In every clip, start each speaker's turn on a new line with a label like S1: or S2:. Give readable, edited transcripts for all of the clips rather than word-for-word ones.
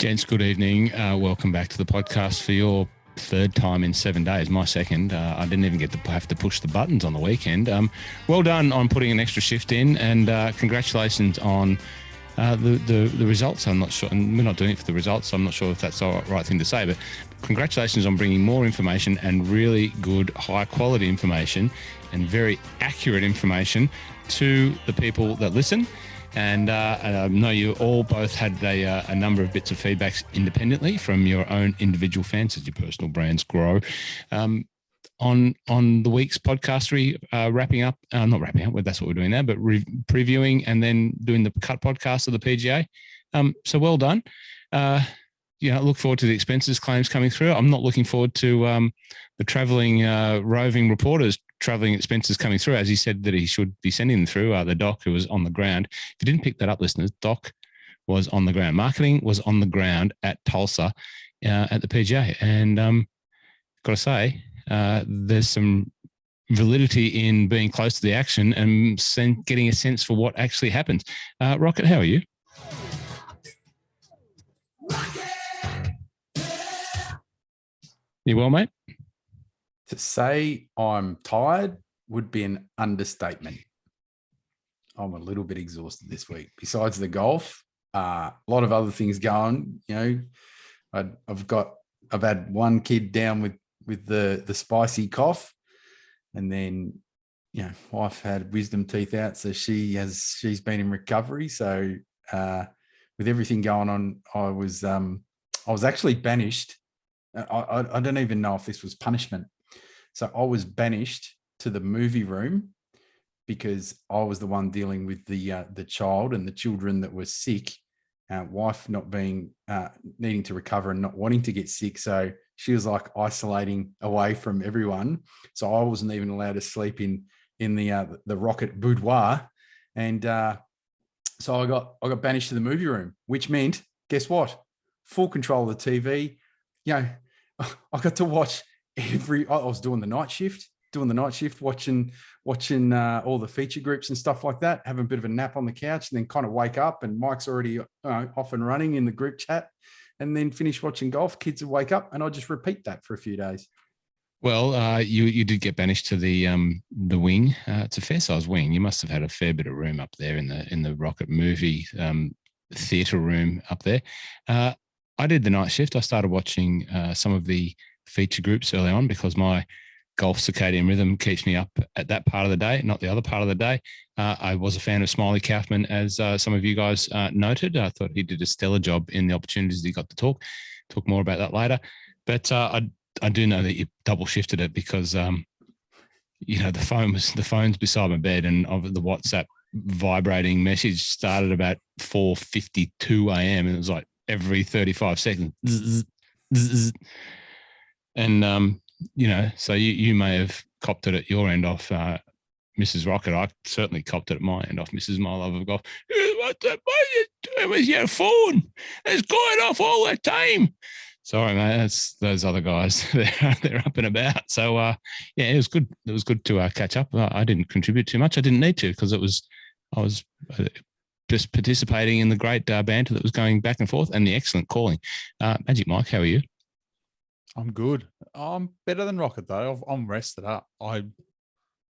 S1: Gents, good evening. Welcome back to the podcast for your third time in 7 days. My second. I didn't even get to have to push the buttons on the weekend. Well done on putting an extra shift in, and congratulations on the results. I'm not sure, and we're not doing it for the results, so I'm not sure if that's the right thing to say, but congratulations on bringing more information and really good, high-quality information and very accurate information to the people that listen. And I know you all both had a number of bits of feedbacks independently from your own individual fans as your personal brands grow. On the week's podcast, wrapping up, not wrapping up, that's what we're doing now, but previewing and then doing the cut podcast of the PGA. So well done. Look forward to the expenses claims coming through. I'm not looking forward to the travelling roving reporters travelling expenses coming through, as he said that he should be sending them through. The doc who was on the ground. If you didn't pick that up, listeners, Doc was on the ground. Marketing was on the ground at Tulsa at the PGA. And got to say, there's some validity in being close to the action and getting a sense for what actually happens. Rocket, how are you? You well, mate?
S2: To say I'm tired would be an understatement. I'm a little bit exhausted this week. Besides the golf, a lot of other things going. I've had one kid down with the spicy cough, and then wife had wisdom teeth out, so she's been in recovery. So with everything going on, I was actually banished. I don't even know if this was punishment. So I was banished to the movie room because I was the one dealing with the child and the children that were sick. Wife not being needing to recover and not wanting to get sick, so she was like isolating away from everyone. So I wasn't even allowed to sleep in the Rocket boudoir, and so I got banished to the movie room, which meant, guess what? Full control of the TV. I got to watch I was doing the night shift, watching all the feature groups and stuff like that, having a bit of a nap on the couch, and then kind of wake up and Mike's already off and running in the group chat, and then finish watching golf. Kids would wake up, and I just repeat that for a few days.
S1: Well, you did get banished to the wing. It's a fair size wing. You must have had a fair bit of room up there in the Rocket movie theatre room up there. I did the night shift. I started watching some of the feature groups early on because my golf circadian rhythm keeps me up at that part of the day, not the other part of the day. I was a fan of Smiley Kaufman, as some of you guys noted. I thought he did a stellar job in the opportunities he got to talk more about that later. But I do know that you double shifted it because the phone's beside my bed, and of the WhatsApp vibrating message started about 4:52 a.m. and it was like every 35 seconds. Zzz, zzz. And, so you may have copped it at your end off Mrs. Rocket. I certainly copped it at my end off Mrs. My Love of Golf. What are you doing with your phone? It's going off all the time. Sorry, mate. That's those other guys. They're up and about. So, it was good. It was good to catch up. I didn't contribute too much. I didn't need to because I was just participating in the great banter that was going back and forth and the excellent calling. Magic Mike, how are you?
S3: I'm good. I'm better than Rocket though. I'm rested up. I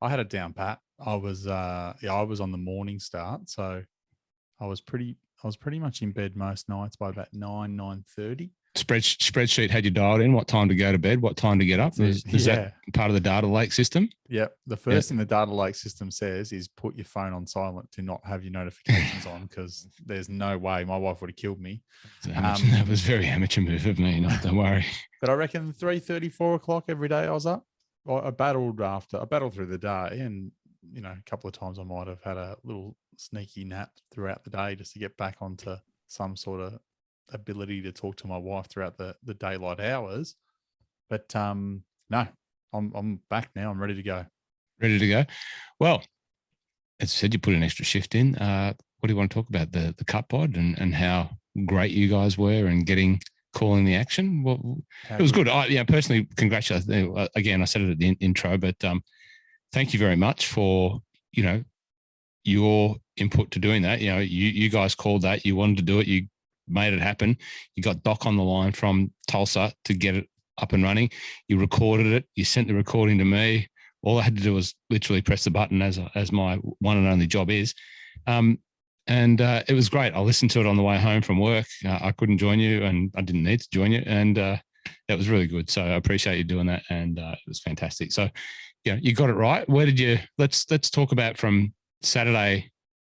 S3: had a down pat. I was on the morning start, so I was pretty much in bed most nights by about 9:30.
S1: Spreadsheet had you dialed in what time to go to bed, what time to get up. Is that part of the data lake system?
S3: Yep. The first thing the data lake system says is put your phone on silent, to not have your notifications on, because there's no way my wife would have killed me.
S1: That was very amateur move of me. Don't worry.
S3: But I reckon 3:30, 4 o'clock every day I was up. I battled through the day, and a couple of times I might have had a little sneaky nap throughout the day just to get back onto some sort of ability to talk to my wife throughout the daylight hours. But no, I'm back now. I'm ready to go.
S1: Ready to go. Well, as I said, you put an extra shift in. What do you want to talk about? The cut pod and how great you guys were and calling the action. Well, it was good. I personally congratulate. Again, I said it at the intro, but thank you very much for your input to doing that. You guys called that. You wanted to do it. You made it happen. You got Doc on the line from Tulsa to get it up and running. You recorded it. You sent the recording to me. All I had to do was literally press the button, as my one and only job is. And it was great. I listened to it on the way home from work. I couldn't join you, and I didn't need to join you. And that was really good. So I appreciate you doing that, and it was fantastic. So, yeah, you got it right. Where did you? Let's talk about from Saturday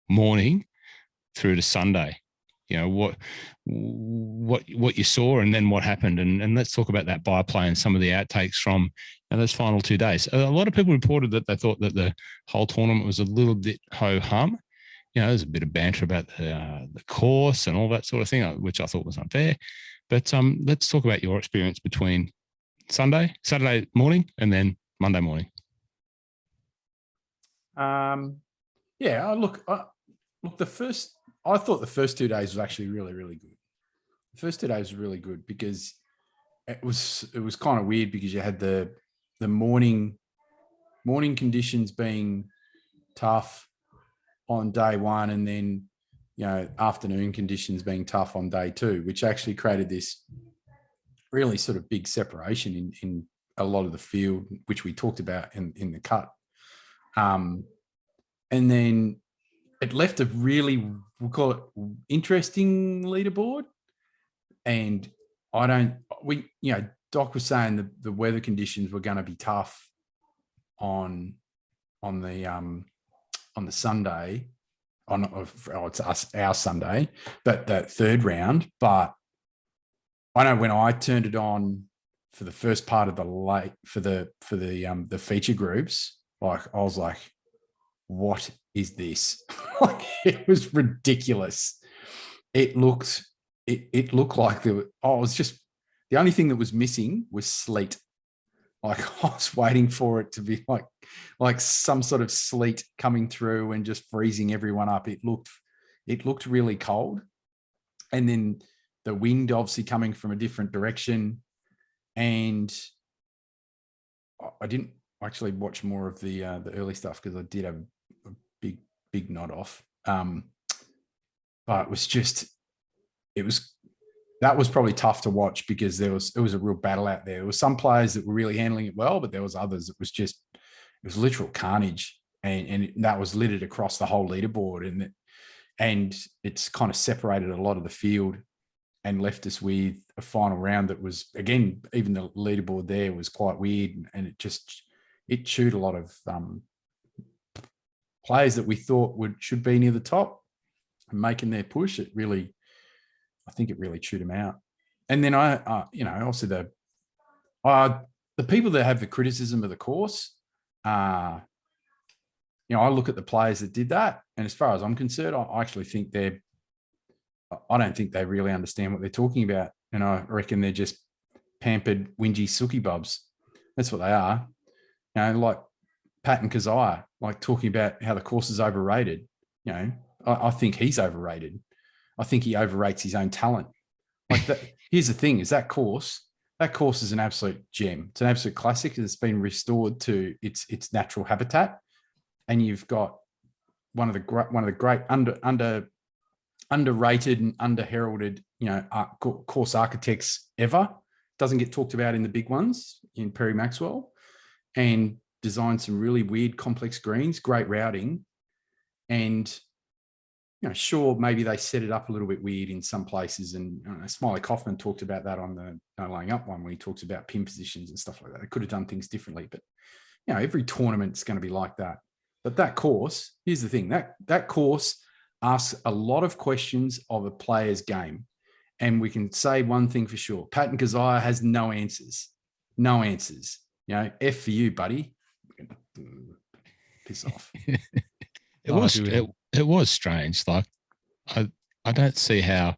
S1: morning through to Sunday. You know what you saw, and then what happened, and let's talk about that byplay and some of the outtakes from those final 2 days. A lot of people reported that they thought that the whole tournament was a little bit ho hum. You know, there's a bit of banter about the course and all that sort of thing, which I thought was unfair. But let's talk about your experience between Saturday morning, and then Monday morning.
S2: I thought the first 2 days was actually really, really good. The first 2 days were really good because it was kind of weird because you had the morning conditions being tough on day one, and then, you know, afternoon conditions being tough on day two, which actually created this really sort of big separation in a lot of the field, which we talked about in the cut. And then it left a really, we'll call it, interesting leaderboard. And Doc was saying the weather conditions were going to be tough on the Sunday, it's our Sunday, but that third round. But I know when I turned it on for the first part of the feature groups, like I was like, what is this? Like, it was ridiculous. It looked like the only thing that was missing was sleet. Like, I was waiting for it to be like some sort of sleet coming through and just freezing everyone up. It looked really cold. And then the wind obviously coming from a different direction. And I didn't actually watch more of the early stuff because I did have a big nod off. But that was probably tough to watch because it was a real battle out there. There were some players that were really handling it well, but there was others that it was literal carnage, and that was littered across the whole leaderboard, and it's kind of separated a lot of the field and left us with a final round that was, again, even the leaderboard there was quite weird, and it chewed a lot of players that we thought should be near the top and making their push. I think it really chewed them out. And then also the people that have the criticism of the course, I look at the players that did that, and as far as I'm concerned, I actually think I don't think they really understand what they're talking about, and I reckon they're just pampered, whingy sookie bubs. That's what they are. You know, like Pat and Keziah, like talking about how the course is overrated. You know, I think he's overrated. I think he overrates his own talent. Like that. Here's the thing: is that course is an absolute gem. It's an absolute classic. It's been restored to its natural habitat, and you've got one of the great underrated and underheralded, course architects ever. Doesn't get talked about in the big ones, in Perry Maxwell, and designed some really weird, complex greens, great routing, and sure, maybe they set it up a little bit weird in some places. And Smiley Kaufman talked about that on the No Laying Up one, when he talks about pin positions and stuff like that. They could have done things differently, but every tournament's going to be like that. But that course, here's the thing: that course asks a lot of questions of a player's game, and we can say one thing for sure: Pat and Keziah has no answers. No answers. F for you, buddy. Piss off.
S1: It was strange. Like, I don't see how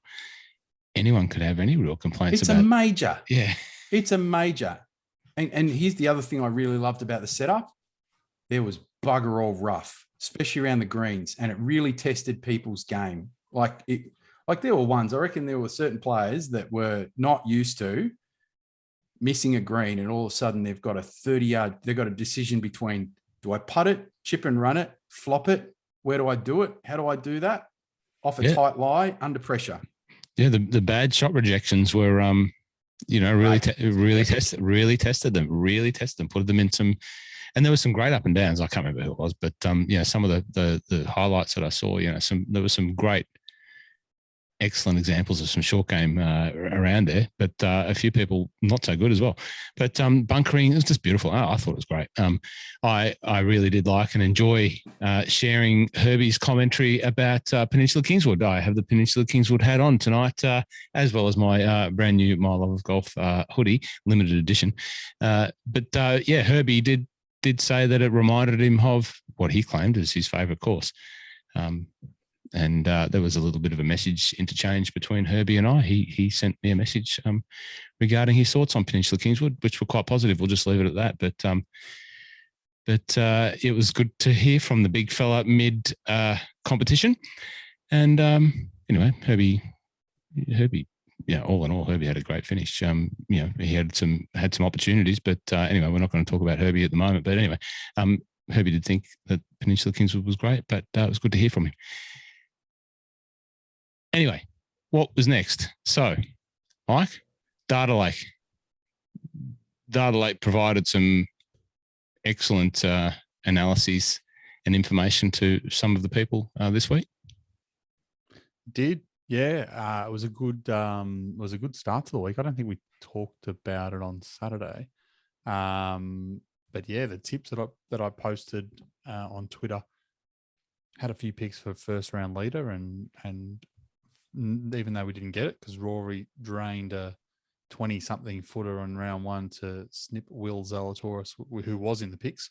S1: anyone could have any real complaints about it.
S2: It's a major.
S1: Yeah.
S2: It's a major. And here's the other thing I really loved about the setup. There was bugger all rough, especially around the greens, and it really tested people's game. Like there were ones, I reckon there were certain players that were not used to missing a green, and all of a sudden they've got a 30-yard, they've got a decision between, do I putt it, chip and run it, flop it? Where do I do it? How do I do that? Off a tight lie, under pressure.
S1: Yeah, the bad shot rejections were really tested them, put them in some, and there was some great up and downs. I can't remember who it was, but some of the highlights that I saw, there was some great, excellent examples of some short game around there, but a few people not so good as well. But bunkering, it was just beautiful. I thought it was great. I really did like and enjoy sharing Herbie's commentary about Peninsula Kingswood. I have the Peninsula Kingswood hat on tonight, as well as my brand new My Love of Golf hoodie, limited edition. Herbie did say that it reminded him of what he claimed as his favourite course. And there was a little bit of a message interchange between Herbie and I. He sent me a message regarding his thoughts on Peninsula Kingswood, which were quite positive. We'll just leave it at that. But it was good to hear from the big fella mid competition. And anyway, Herbie, all in all, Herbie had a great finish. He had some opportunities, but anyway, we're not going to talk about Herbie at the moment. But anyway, Herbie did think that Peninsula Kingswood was great, but it was good to hear from him. Anyway, what was next? So, Mike, Data Lake. Data Lake provided some excellent analyses and information to some of the people this week.
S3: Did, yeah. It was a good start to the week. I don't think we talked about it on Saturday, but yeah, the tips that I posted on Twitter had a few picks for first round leader, and even though we didn't get it because Rory drained a 20-something footer on round one to snip Will Zalatoris, who was in the picks.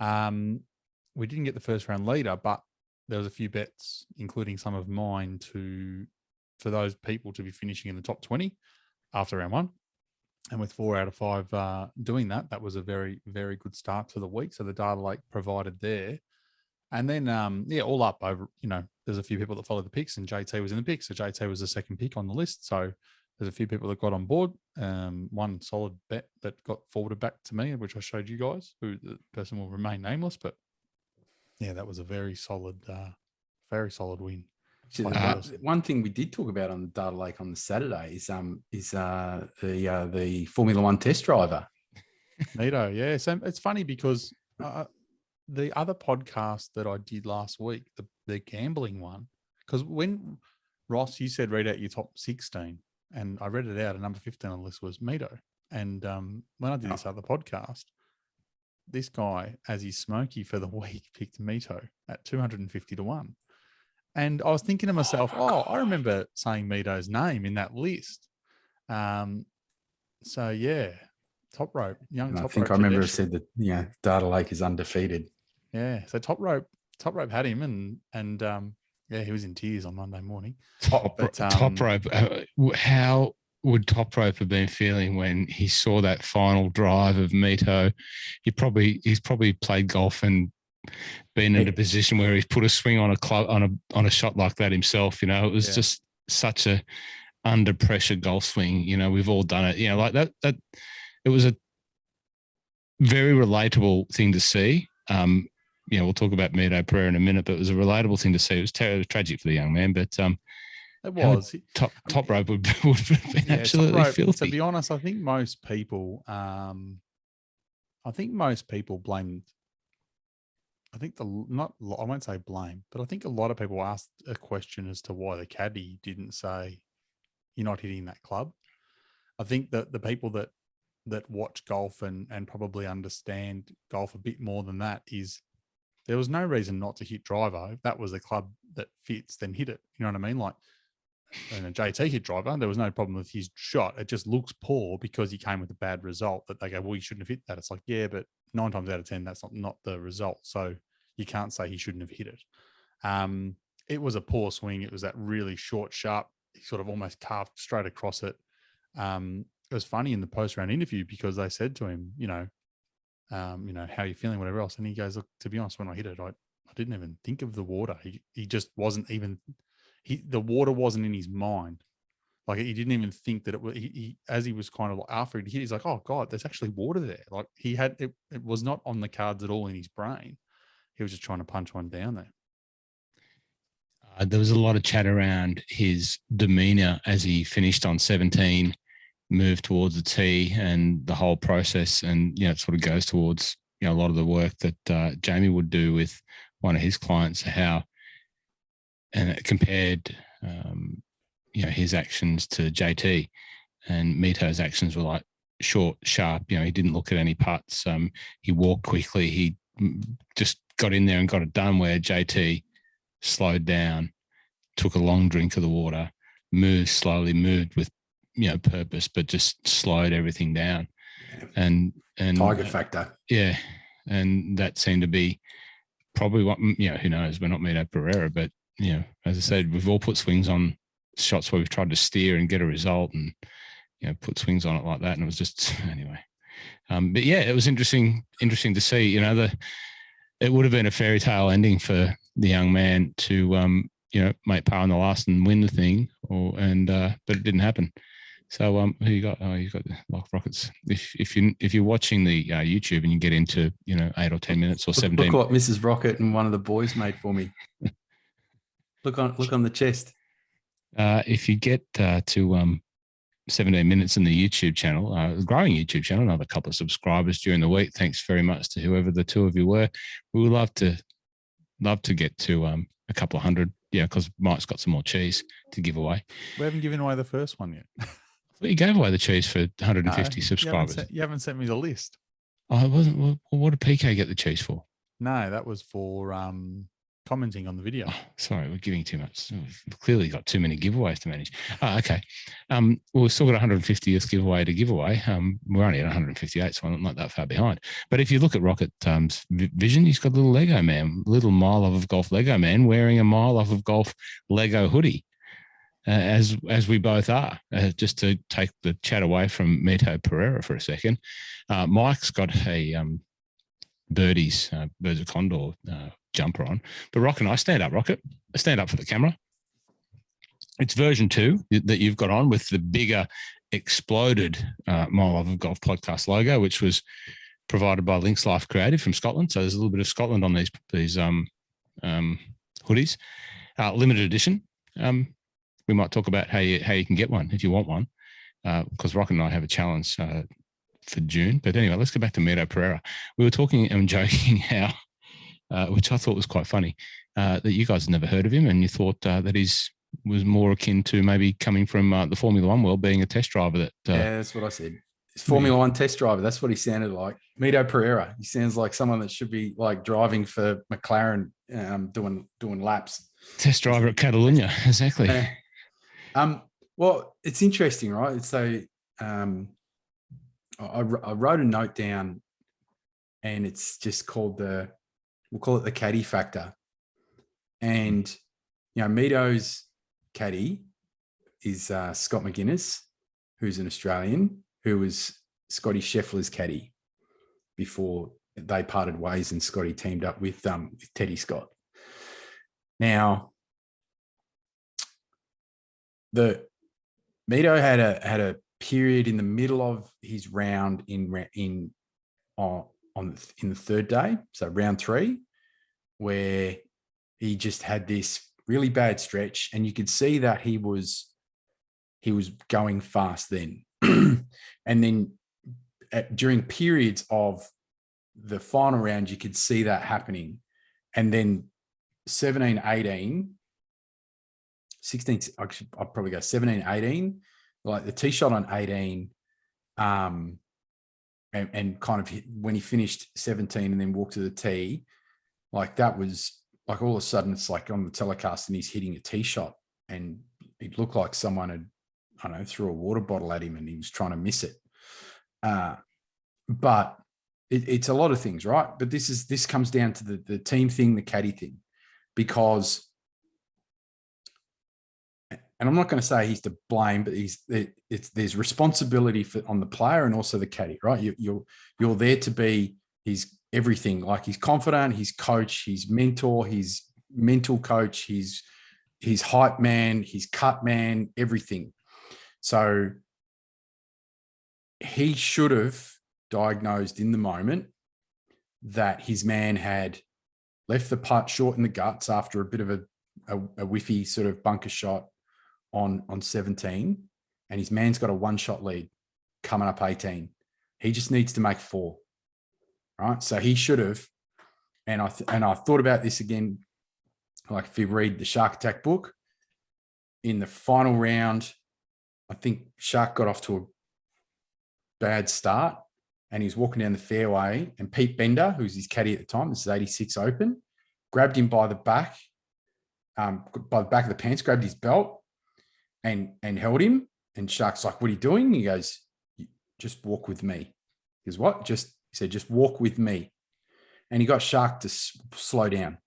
S3: We didn't get the first round leader, but there was a few bets, including some of mine, for those people to be finishing in the top 20 after round one. And with 4 out of 5 doing that was a very, very good start to the week. So the Data Lake provided there. And then, all up over, there's a few people that follow the picks, and JT was in the picks. So JT was the second pick on the list. So there's a few people that got on board. One solid bet that got forwarded back to me, which I showed you guys, who the person will remain nameless. But yeah, that was a very solid win.
S2: One thing we did talk about on the Data Lake on the Saturday is the Formula One test driver.
S3: Nito, yeah. So it's funny because the other podcast that I did last week, the gambling one, because when Ross, you said read out your top 16, and I read it out, and number 15 on the list was Mito. And when I did this other podcast, this guy, as his Smokey for the week, picked Mito at 250 to 1. And I was thinking to myself, I remember saying Mito's name in that list. So yeah, top rope, young top rope.
S2: I think I remember it said that Data Lake is undefeated.
S3: Yeah, so top rope had him, and he was in tears on Monday morning.
S1: Top rope. How would Top Rope have been feeling when he saw that final drive of Mito? He's probably played golf and been in a position where he's put a swing on a club on a shot like that himself. It was just such a under pressure golf swing. We've all done it. Like that. It was a very relatable thing to see. We'll talk about Mito Pereira in a minute, but it was a relatable thing to see. It was tragic for the young man, but
S3: it was
S1: top rope would have been absolutely filthy.
S3: To be honest, I think most people, blamed. I won't say blame, but I think a lot of people asked a question as to why the caddy didn't say, "You're not hitting that club." I think that the people that watch golf and probably understand golf a bit more than that is there was no reason not to hit driver. If that was a club that fits, then hit it. You know what I mean? Like, and JT hit driver, there was no problem with his shot. It just looks poor because he came with a bad result that they go, well, you shouldn't have hit that. It's like, yeah, but 9 times out of 10, that's not the result. So you can't say he shouldn't have hit it. It was a poor swing. It was that really short, sharp, he sort of almost carved straight across it. It was funny in the post-round interview because they said to him, how are you feeling, whatever else. And he goes, look, to be honest, when I hit it, I didn't even think of the water. He just wasn't even, the water wasn't in his mind. Like he didn't even think that it was, as he was kind of after he hit, he's like, oh God, there's actually water there. Like he had, it was not on the cards at all in his brain. He was just trying to punch one down there.
S1: There was a lot of chat around his demeanour as he finished on 17, moved towards the tee, and the whole process. And it sort of goes towards a lot of the work that Jamie would do with one of his clients. And it compared his actions to JT, and Mito's actions were like short, sharp. He didn't look at any putts. He walked quickly. He just got in there and got it done, where JT slowed down, took a long drink of the water, moved slowly, moved with purpose, but just slowed everything down. And
S2: Tiger factor.
S1: Yeah. And that seemed to be probably what, who knows, we're not Mito Pereira, but as I said, we've all put swings on shots where we've tried to steer and get a result, and put swings on it like that. And it was just, anyway. But yeah, it was interesting to see. It would have been a fairy tale ending for the young man to make par on the last and win the thing, but it didn't happen. So who you got? Oh, you got the Lock Rockets. If you're watching the YouTube and you get into 8 or 10 minutes or 17.
S2: Look what Mrs. Rocket and one of the boys made for me. Look on the chest.
S1: If you get to 17 minutes in the YouTube channel, growing YouTube channel, another couple of subscribers during the week. Thanks very much to whoever the two of you were. We would love to get to a couple of hundred. Yeah, because Mike's got some more cheese to give away.
S3: We haven't given away the first one yet.
S1: Well, you gave away the cheese for 150 subscribers.
S3: You haven't sent me the list.
S1: Oh, it wasn't. Well, what did PK get the cheese for?
S3: No, that was for commenting on the video.
S1: Oh, sorry, we're giving too much. We've clearly got too many giveaways to manage. Oh, okay. Well, we've still got 150th giveaway to give away. We're only at 158, so I'm not that far behind. But if you look at Rocket Vision, he's got a little Lego man, little Mile Off of Golf Lego man wearing a Mile Off of Golf Lego hoodie, as we both are. Just to take the chat away from Mito Pereira for a second, Mike's got a Birds of Condor jumper on. But Rock and I, stand up, Rocket. Stand up for the camera. It's version 2 that you've got on with the bigger exploded Mile Off of Golf podcast logo, which was provided by Links Life Creative from Scotland. So there's a little bit of Scotland on these hoodies. Limited edition. We might talk about how you can get one if you want one, because Rock and I have a challenge for June. But anyway, let's go back to Mito Pereira. We were talking and joking how, which I thought was quite funny, that you guys had never heard of him, and you thought that was more akin to maybe coming from the Formula One world, being a test driver.
S2: Yeah, that's what I said. It's Formula One test driver. That's what he sounded like. Mito Pereira. He sounds like someone that should be like driving for McLaren, doing laps.
S1: Test driver at Catalunya, exactly.
S2: Well, it's interesting, right? So I wrote a note down, and it's just called we'll call it the caddy factor. And, Mito's caddy is Scott McGuinness, who's an Australian, who was Scotty Scheffler's caddy before they parted ways and Scotty teamed up with Teddy Scott. Now, the Mito had a period in the middle of his round in the third day, so round 3, where he just had this really bad stretch, and you could see that he was going fast then. And then during periods of the final round, you could see that happening. And then 17, 18, 16, I'll probably go 17, 18, like the tee shot on 18, and kind of when he finished 17 and then walked to the tee, like that was like all of a sudden it's like on the telecast and he's hitting a tee shot, and it looked like someone had, I don't know, threw a water bottle at him and he was trying to miss it. But it's a lot of things, right? But this comes down to the team thing, the caddy thing, because, and I'm not going to say he's to blame, but there's responsibility on the player and also the caddy, right? You're there to be his everything, like he's confidant, his coach, his mentor, his mental coach, his hype man, his cut man, everything. So he should have diagnosed in the moment that his man had left the putt short in the guts after a bit of a whiffy sort of bunker shot on 17, and his man's got a 1-shot lead coming up 18. He just needs to make 4, right? So he should have. And I thought about this again. Like if you read the Shark Attack book, in the final round, I think Shark got off to a bad start, and he's walking down the fairway, and Pete Bender, who's his caddy at the time, this is 86 Open, grabbed him by the back of the pants, grabbed his belt and held him. And Shark's like, "What are you doing?" He goes, "Just walk with me." He goes, "What?" He said, "Just walk with me." And he got Shark to slow down.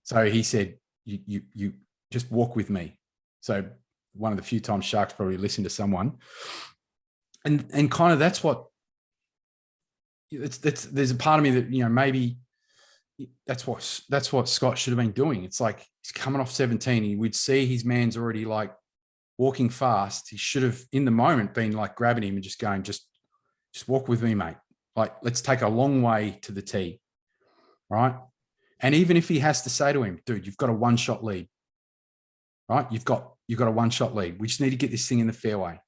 S2: So he said, you just walk with me. So one of the few times Shark's probably listened to someone. And kind of that's what, there's a part of me that, maybe that's what Scott should have been doing. It's like he's coming off 17. He would see his man's already like walking fast. He should have, in the moment, been like grabbing him and just going, just walk with me, mate. Like, let's take a long way to the tee, right? And even if he has to say to him, "Dude, you've got a 1-shot lead, right? You've got a 1-shot lead. We just need to get this thing in the fairway,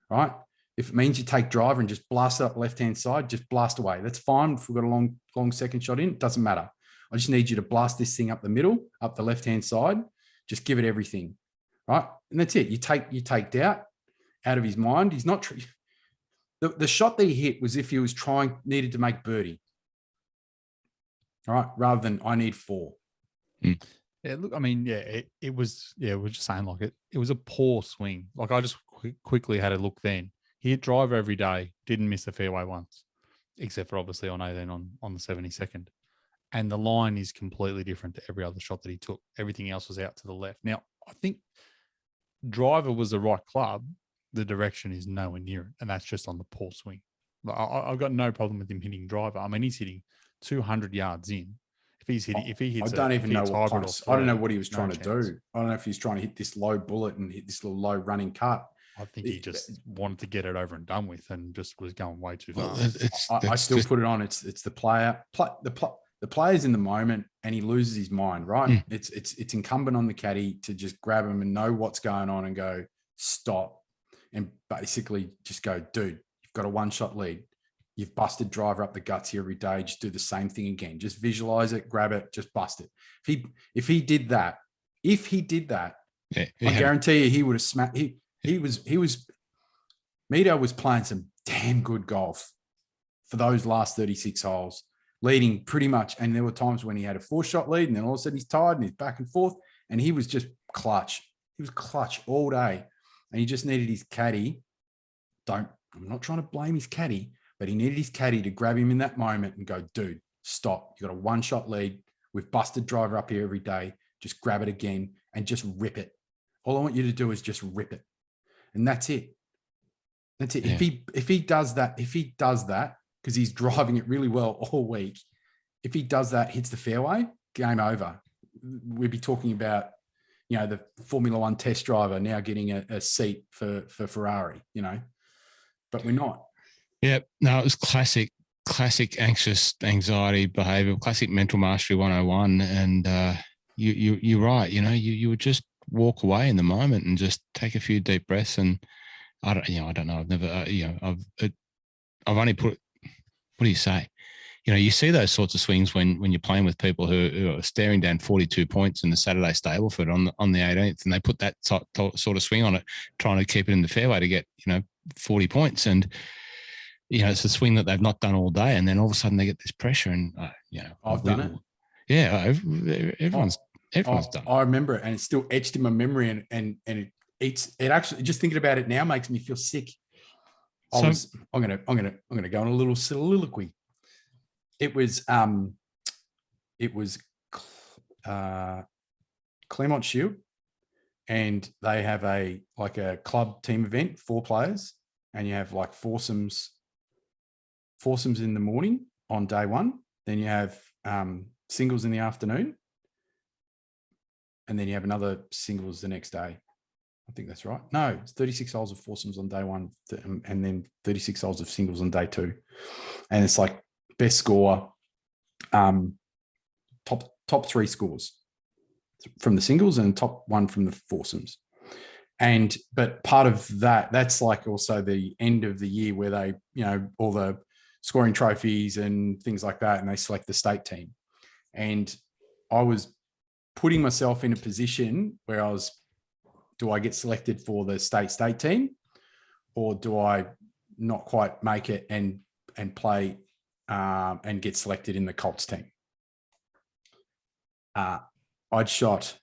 S2: right? If it means you take driver and just blast it up left-hand side, just blast away. That's fine. If we've got a long second shot in, it doesn't matter. I just need you to blast this thing up the middle, up the left-hand side. Just give it everything, right? And that's it. You take doubt out of his mind. He's not. The shot that he hit was if he was needed to make birdie, right? Rather than I need 4.
S3: Yeah, look, I mean, it was, we're just saying like it was a poor swing. Like I just quickly had a look then. He hit driver every day, didn't miss the fairway once, except for obviously on 18 on the 72nd. And the line is completely different to every other shot that he took. Everything else was out to the left. Now, I think driver was the right club. The direction is nowhere near it, and that's just on the poor swing. I've got no problem with him hitting driver. I mean, he's hitting 200 yards in. If he hits,
S2: I don't even know what kind of, I don't know what he was trying to
S3: chance.
S2: do. I don't know if he's trying to hit this low bullet and hit this little low running cut.
S3: I think he just wanted to get it over and done with, and just was going way too far.
S2: I still put it on. It's the player. The player's in the moment, and he loses his mind. Right? It's incumbent on the caddy to just grab him and know what's going on and go stop, and basically just go, "Dude, you've got a 1-shot lead. You've busted driver up the guts here every day. Just do the same thing again. Just visualize it, grab it, just bust it." If he did that, I guarantee you he would have smacked. He was Mito was playing some damn good golf for those last 36 holes, leading pretty much. And there were times when he had a 4-shot lead, and then all of a sudden he's tired and he's back and forth, and he was just clutch. He was clutch all day, and he just needed his caddy. I'm not trying to blame his caddy, but he needed his caddy to grab him in that moment and go, "Dude, stop. You got a 1-shot lead. We've busted driver up here every day. Just grab it again and just rip it. All I want you to do is just rip it." And that's it. That's it. Yeah. If he does that, because he's driving it really well all week, if he does that, hits the fairway, game over. We'd be talking about, the Formula One test driver now getting a seat for Ferrari, but we're not.
S1: Yeah, no, it was classic anxious anxiety behavior, classic mental mastery 101. And you're right. You would just walk away in the moment and just take a few deep breaths. And I don't know. I've never, I've only put, what do you say? You see those sorts of swings when you're playing with people who are staring down 42 points in the Saturday Stableford on the 18th, and they put that sort of swing on it, trying to keep it in the fairway to get, 40 points. And, it's a swing that they've not done all day. And then all of a sudden they get this pressure and,
S2: I've done it.
S1: Yeah. Everyone's done it.
S2: I remember it, and it's still etched in my memory, and it actually, just thinking about it now makes me feel sick. I'm gonna go on a little soliloquy. It was Claremont Shield, and they have a club team event, 4 players, and you have like foursomes in the morning on day one. Then you have singles in the afternoon, and then you have another singles the next day. I think that's right. No, it's 36 holes of foursomes on day one, and then 36 holes of singles on day 2. And it's like best score, top 3 scores. from the singles and top one from the foursomes. But part of that's like also the end of the year where they, all the scoring trophies and things like that, and they select the state team. And I was putting myself in a position where do I get selected for the state team, or do I not quite make it and play and get selected in the Colts team? I'd shot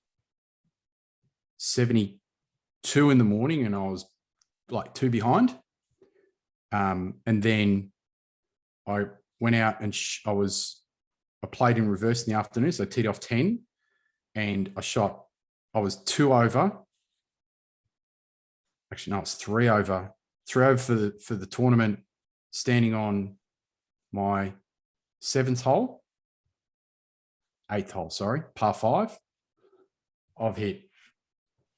S2: 72 in the morning and I was like 2 behind. And then I went out and I played in reverse in the afternoon. So I teed off 10 and I was 2 over. Actually, no, it's 3 over. 3 over for the tournament, standing on my 8th hole, sorry, par 5. I've hit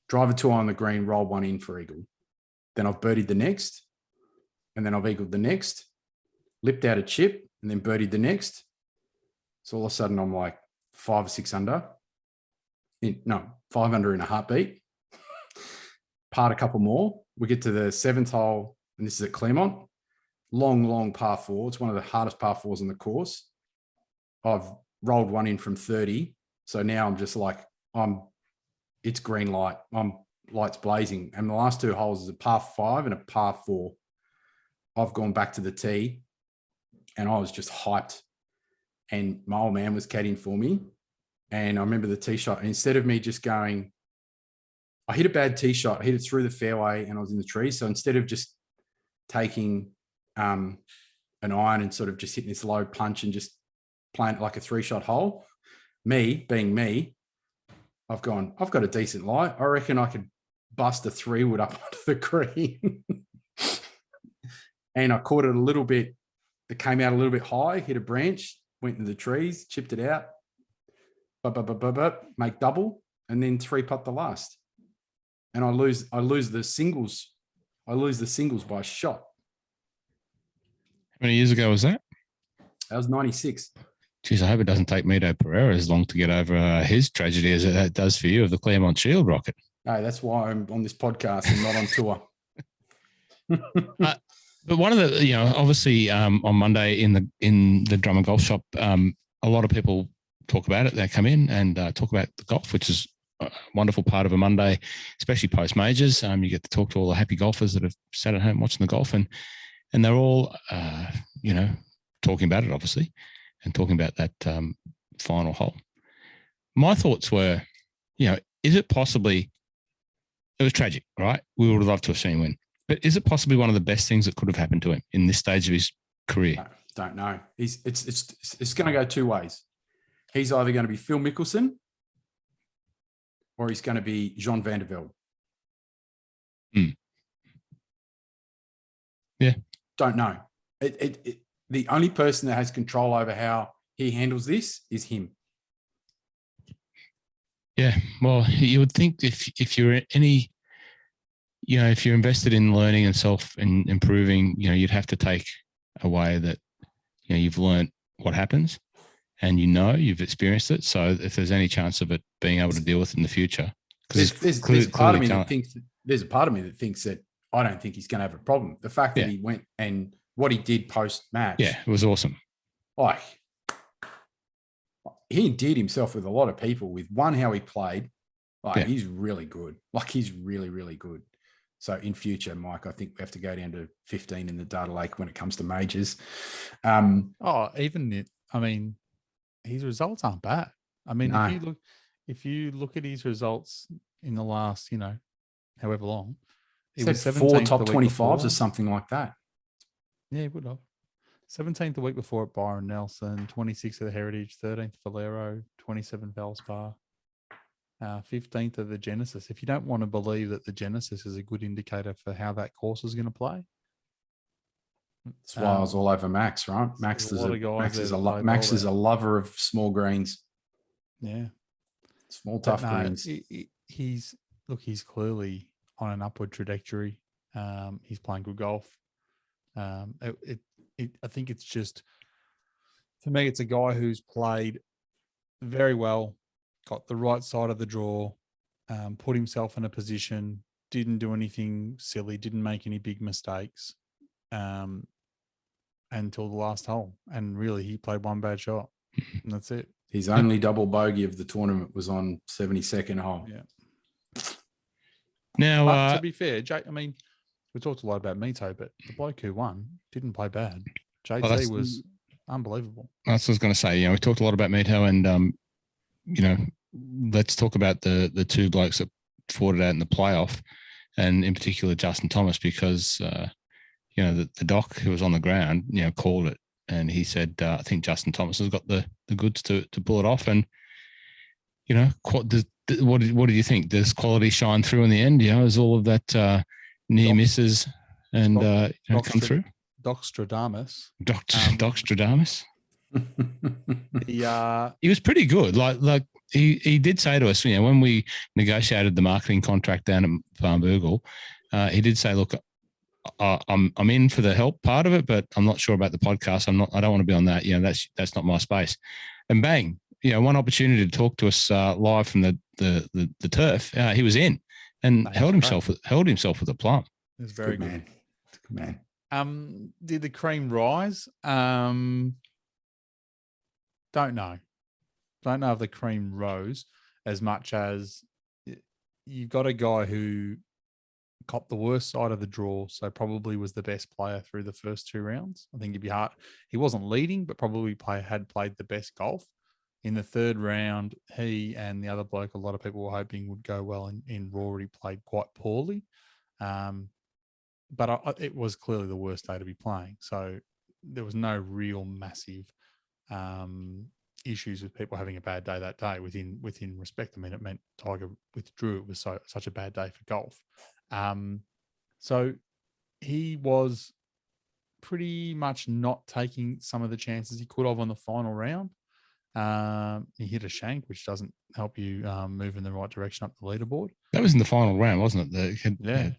S2: driver 2 on the green, roll 1 in for eagle. Then I've birdied the next, and then I've eagled the next, lipped out a chip, and then birdied the next. So all of a sudden I'm like 5 or 6 under. 5 under in a heartbeat. Part a couple more. We get to the 7th hole, and this is at Claremont. Long par 4. It's one of the hardest par 4s on the course. I've rolled 1 in from 30. So now I'm just like, it's green light. Lights blazing. And the last 2 holes is a par 5 and a par 4. I've gone back to the tee and I was just hyped. And my old man was caddying for me. And I remember the tee shot. And instead of me just going, I hit a bad tee shot. I hit it through the fairway and I was in the trees. So instead of just taking an iron and sort of just hitting this low punch and just playing it like a 3-shot hole, me being me, I've got a decent lie. I reckon I could bust a 3-wood up onto the green. And I caught it a little bit. It came out a little bit high, hit a branch, went into the trees, chipped it out, make double, and then 3-putt the last. And I lose the singles. I lose the singles by a shot.
S1: How many years ago was that?
S2: That was 96.
S1: Geez, I hope it doesn't take Mito Pereira as long to get over his tragedy as it does for you of the Claremont Shield rocket.
S2: No, that's why I'm on this podcast and not on tour.
S1: But one of the, obviously on Monday in the Drummer Golf Shop, a lot of people talk about it. They come in and talk about the golf, which is a wonderful part of a Monday, especially post majors. You get to talk to all the happy golfers that have sat at home watching the golf, and they're all, talking about it, obviously, and talking about that final hole. My thoughts were, is it possibly, it was tragic, right? We would have loved to have seen him win. But is it possibly one of the best things that could have happened to him in this stage of his career?
S2: No, don't know. It's going to go 2 ways. He's either going to be Phil Mickelson or he's going to be Jean Van der Velde.
S1: Yeah.
S2: Don't know. The only person that has control over how he handles this is him.
S1: Yeah. Well, you would think if you're any, if you're invested in learning and self and improving, you'd have to take away that, you've learned what happens and you've experienced it. So if there's any chance of it being able to deal with in the future,
S2: there's a part of me that thinks that I don't think he's going to have a problem. The fact that he went and what he did post match.
S1: Yeah, it was awesome.
S2: Like he endeared himself with a lot of people with how he played. He's really good. Like he's really, really good. So in future, Mike, I think we have to go down to 15 in the data lake when it comes to majors.
S3: His results aren't bad. No. if you look at his results in the last, however long,
S2: he was 4 top 25s or something like that.
S3: Yeah, he would have. 17th the week before at Byron Nelson, 26th at the Heritage, 13th Valero, 27th Valspar. 15th of the Genesis. If you don't want to believe that the Genesis is a good indicator for how that course is going to play.
S2: That's why I was all over Max, right? Max is a lover of small greens.
S3: Yeah.
S2: Small, tough greens.
S3: He's clearly on an upward trajectory. He's playing good golf. I think it's just, for me, it's a guy who's played very well got the right side of the draw, put himself in a position, didn't do anything silly, didn't make any big mistakes until the last hole. And really, he played one bad shot, and that's it.
S2: His only double bogey of the tournament was on 72nd hole.
S3: Yeah.
S1: Now,
S3: But to be fair, I mean, we talked a lot about Mito, but the bloke who won didn't play bad. JT was unbelievable.
S1: That's what I was going to say. We talked a lot about Mito, and let's talk about the two blokes that fought it out in the playoff, and in particular Justin Thomas, because the doc who was on the ground, called it, and he said, I think Justin Thomas has got the goods to pull it off. And what do you think? Does quality shine through in the end? Is all of that near misses and come through?
S3: Docstradamus.
S1: Docstradamus.
S3: He
S1: was pretty good. Like he did say to us, when we negotiated the marketing contract down at Farnboogle, he did say, look, I'm in for the help part of it, but I'm not sure about the podcast. I don't want to be on that. That's not my space. And bang, one opportunity to talk to us live from the turf. He was in and held himself with a plum.
S3: It was very good.
S2: Man. Good man.
S3: Did the cream rise? Don't know. Don't know if the cream rose as much as you've got a guy who copped the worst side of the draw, so probably was the best player through the first two rounds. I think it'd be hard. He wasn't leading, but probably had played the best golf. In the third round, he and the other bloke, a lot of people were hoping would go well in Rory, played quite poorly. But it was clearly the worst day to be playing. So there was no real massive issues with people having a bad day that day within respect. I mean, it meant Tiger withdrew. It was such a bad day for golf. So he was pretty much not taking some of the chances he could have on the final round. He hit a shank, which doesn't help you move in the right direction up the leaderboard.
S1: That was in the final round, wasn't it?
S3: Yeah.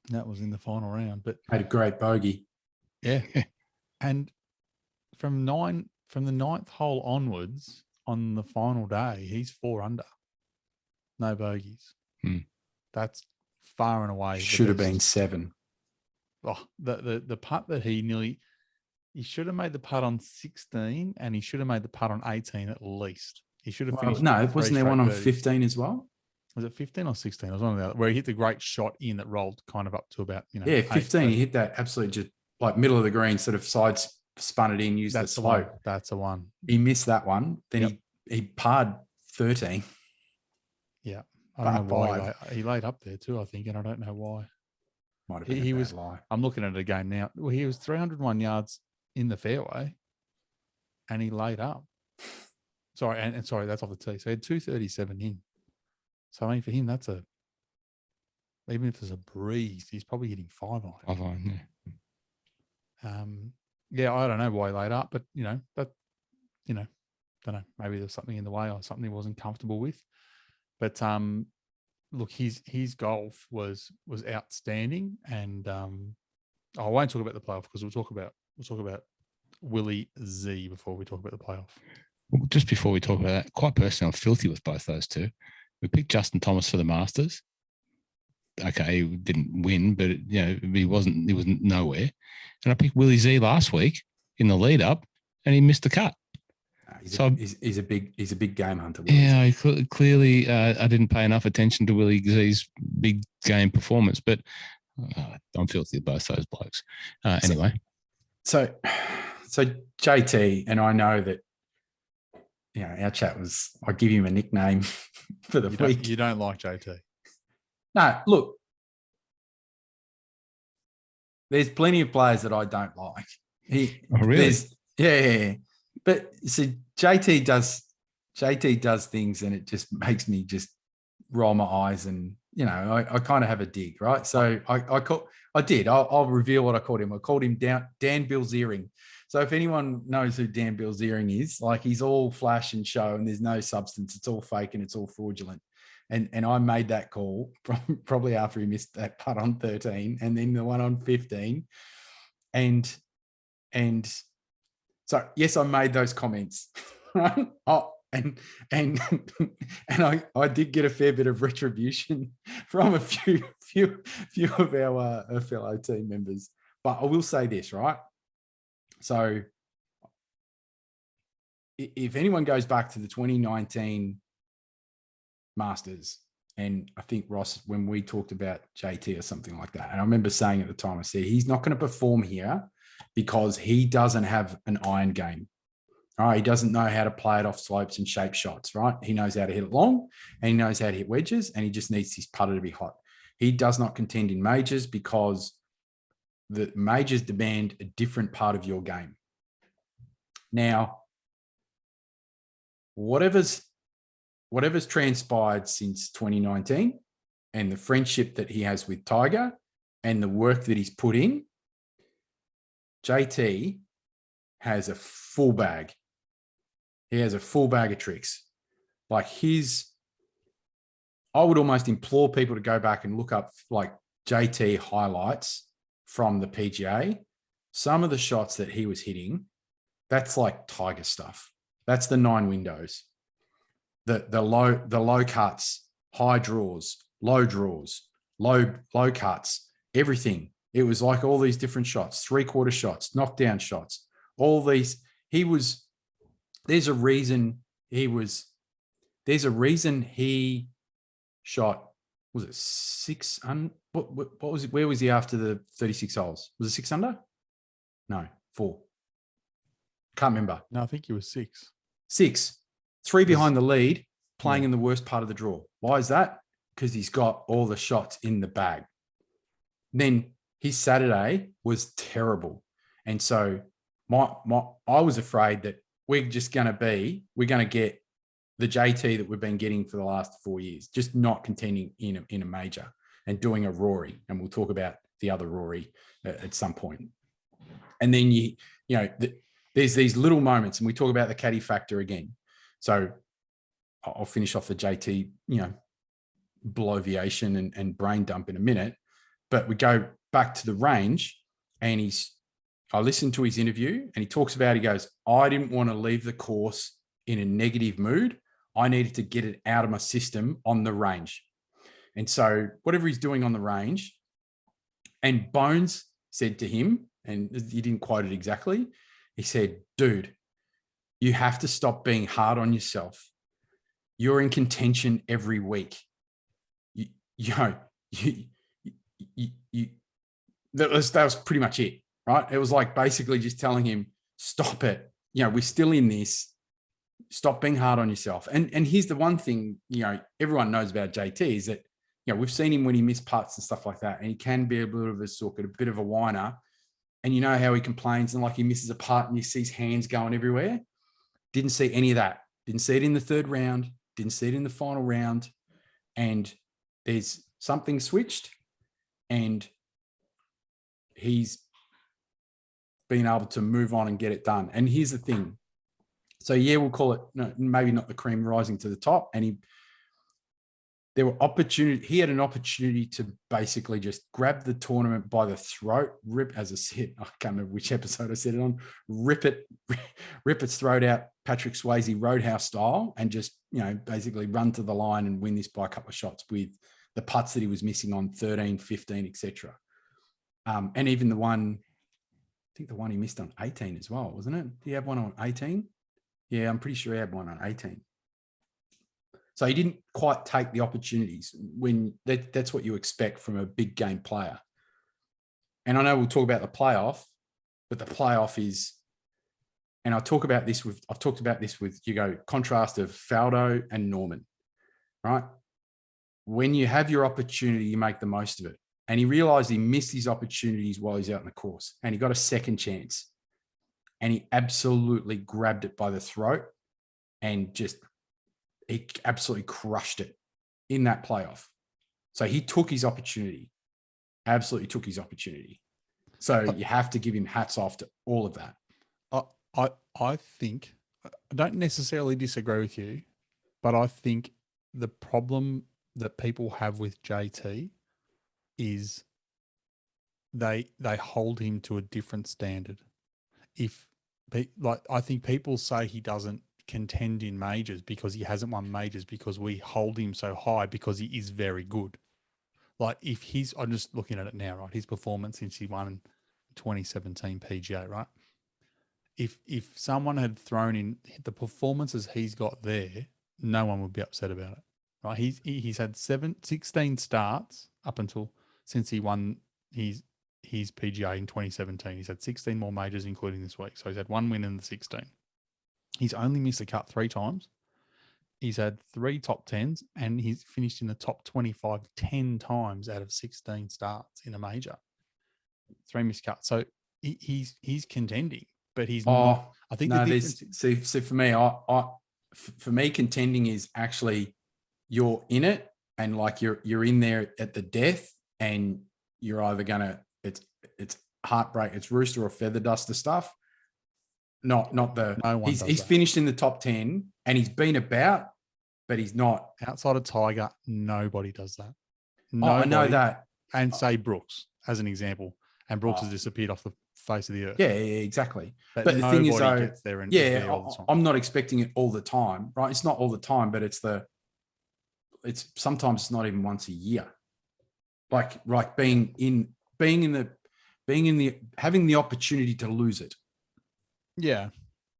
S3: That was in the final round. But
S2: had a great bogey.
S3: Yeah. And from the ninth hole onwards on the final day, he's 4 under. No bogeys. That's far and away.
S2: Should have been 7.
S3: Oh, the putt that he should have made the putt on 16 and he should have made the putt on 18 at least. He should have finished.
S2: No, wasn't there one on 15 as well?
S3: Was it 15 or 16? I was one of the other, where he hit the great shot in that rolled kind of up to about,
S2: 15. He hit that absolute just like middle of the green, sort of side spun it in, used the slope.
S3: That's the one.
S2: He missed that one. Then he parred 13.
S3: Yeah. I don't know why he laid up there too, I think, and I don't know why.
S2: Might have been a bad lie.
S3: I'm looking at it again now. Well, he was 301 yards in the fairway and he laid up. Sorry, and sorry, that's off the tee. So he had 237 in. So I mean, for him, even if there's a breeze, he's probably hitting 5 iron.
S1: 5 iron,
S3: yeah. I don't know why he laid up, but don't know. Maybe there's something in the way or something he wasn't comfortable with. But look, his golf was outstanding, and I won't talk about the playoff because we'll talk about Willie Z before we talk about the playoff.
S1: Well, just before we talk about that, quite personally, I'm filthy with both those two. We picked Justin Thomas for the Masters. Okay, he didn't win, but he was nowhere. And I picked Willie Z last week in the lead up, and he missed the cut.
S2: He's a big game hunter.
S1: Yeah, clearly I didn't pay enough attention to Willie Z's big game performance, but I'm filthy with both those blokes. Anyway,
S2: so JT, and I know that our chat was. I give him a nickname for the week.
S3: You don't like JT?
S2: No, look, there's plenty of players that I don't like.
S1: Really?
S2: Yeah. But see, JT does things, and it just makes me just roll my eyes, and I kind of have a dig, right? So I'll reveal what I called him. I called him Dan Bilzerian. So if anyone knows who Dan Bilzerian is, like, he's all flash and show, and there's no substance. It's all fake and it's all fraudulent. And I made that call probably after he missed that putt on 13, and then the one on 15, and so yes, I made those comments. Right? and and and I did get a fair bit of retribution from a few of our fellow team members. But I will say this, right? So if anyone goes back to the 2019 Masters, and I think, Ross, when we talked about JT or something like that, and I remember saying at the time, I said, he's not going to perform here because he doesn't have an iron game. All right, he doesn't know how to play it off slopes and shape shots, right? He knows how to hit it long, and he knows how to hit wedges, and he just needs his putter to be hot. He does not contend in majors because the majors demand a different part of your game. Now, whatever's transpired since 2019 and the friendship that he has with Tiger and the work that he's put in, JT has a full bag. He has a full bag of tricks. Like I would almost implore people to go back and look up like JT highlights from the PGA. Some of the shots that he was hitting, that's like Tiger stuff. That's the 9 windows. The low cuts, high draws, low cuts, everything. It was like all these different shots, 3/4 shots, knockdown shots, all these. There's a reason he shot, was it 6? What was it? Where was he after the 36 holes? Was it 6 under? No, 4. Can't remember.
S3: No, I think he was 6.
S2: 6. 3 behind the lead, playing in the worst part of the draw. Why is that? Because he's got all the shots in the bag. Then his Saturday was terrible. And so I was afraid that we're going to get the JT that we've been getting for the last 4 years, just not contending in a major and doing a Rory. And we'll talk about the other Rory at some point. And then there's these little moments, and we talk about the caddy factor again. So I'll finish off the JT, bloviation and brain dump in a minute, but we go back to the range, and I listened to his interview, and he talks about, he goes, I didn't want to leave the course in a negative mood. I needed to get it out of my system on the range. And so whatever he's doing on the range, and Bones said to him, and he didn't quote it exactly, he said, dude, you have to stop being hard on yourself. You're in contention every week. That was pretty much it, right? It was like basically just telling him, stop it. We're still in this. Stop being hard on yourself. And here's the one thing, everyone knows about JT is that, we've seen him when he missed putts and stuff like that. And he can be a bit of a socket, a bit of a whiner. And you know how he complains and like he misses a putt and you see his hands going everywhere. Didn't see any of that. Didn't see it in the third round. Didn't see it in the final round. And there's something switched, and he's been able to move on and get it done. And here's the thing. So we'll call it, maybe not the cream rising to the top. And he had an opportunity to basically just grab the tournament by the throat, rip, as I said, I can't remember which episode I said it on, rip its throat out, Patrick Swayze Roadhouse style, and just, basically run to the line and win this by a couple of shots with the putts that he was missing on 13, 15, etc. And even the one he missed on 18 as well, wasn't it? Did he have one on 18? Yeah, I'm pretty sure he had one on 18. So he didn't quite take the opportunities when that's what you expect from a big game player. And I know we'll talk about the playoff, but the playoff is, and I've talked about this with contrast of Faldo and Norman, right? When you have your opportunity, you make the most of it. And he realized he missed his opportunities while he's out in the course, and he got a second chance. And he absolutely grabbed it by the throat and he absolutely crushed it in that playoff. So he took his opportunity, absolutely took his opportunity. So you have to give him hats off to all of that.
S3: I think, I don't necessarily disagree with you, but I think the problem that people have with JT is they hold him to a different standard. I think people say he doesn't contend in majors because he hasn't won majors because we hold him so high because he is very good. Like I'm just looking at it now, right? His performance since he won 2017 PGA, right? If someone had thrown in the performances he's got there, no one would be upset about it, right? He's had 16 starts up until since he won his PGA in 2017. He's had 16 more majors, including this week. So he's had one win in the 16. He's only missed the cut 3 times. He's had 3 top 10s, and he's finished in the top 25 10 times out of 16 starts in a major. 3 missed cuts. So he's contending, but he's not. I think the difference.
S2: See, for me, for me, contending is actually you're in it, and like you're in there at the death, and you're either gonna it's heartbreak, it's rooster or feather duster stuff. Not the.
S3: No one
S2: he's finished in the top 10, and he's been about, but he's not
S3: outside of Tiger. Nobody does that.
S2: I know that.
S3: And say Brooks as an example, and Brooks has disappeared off the face of the earth.
S2: Yeah, exactly.
S3: But
S2: the thing is, though,
S3: gets there and is there all the time.
S2: I'm not expecting it all the time, right? It's not all the time, but it's sometimes it's not even once a year. Like having the opportunity to lose it.
S3: Yeah,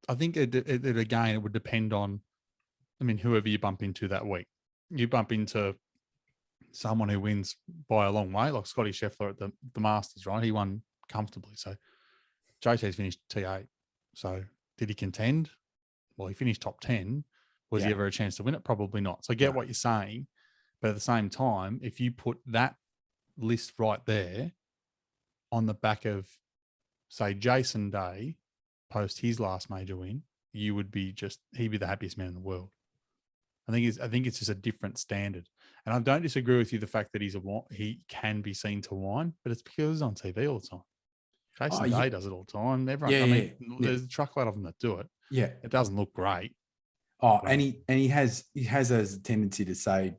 S3: I think it again, it would depend on, I mean, whoever you bump into that week. You bump into someone who wins by a long way, like Scotty Scheffler at the Masters, right? He won comfortably. So JT's finished T8. So did he contend? Well, he finished top 10. Was he ever a chance to win it? Probably not. So I get what you're saying. But at the same time, if you put that list right there on the back of, say, Jason Day post his last major win, he'd be the happiest man in the world. I think it's just a different standard. And I don't disagree with you the fact that he can be seen to whine, but it's because he's on TV all the time. Jason Day does it all the time. Everyone, there's a truckload of them that do it.
S2: Yeah,
S3: it doesn't look great.
S2: And he has a tendency to say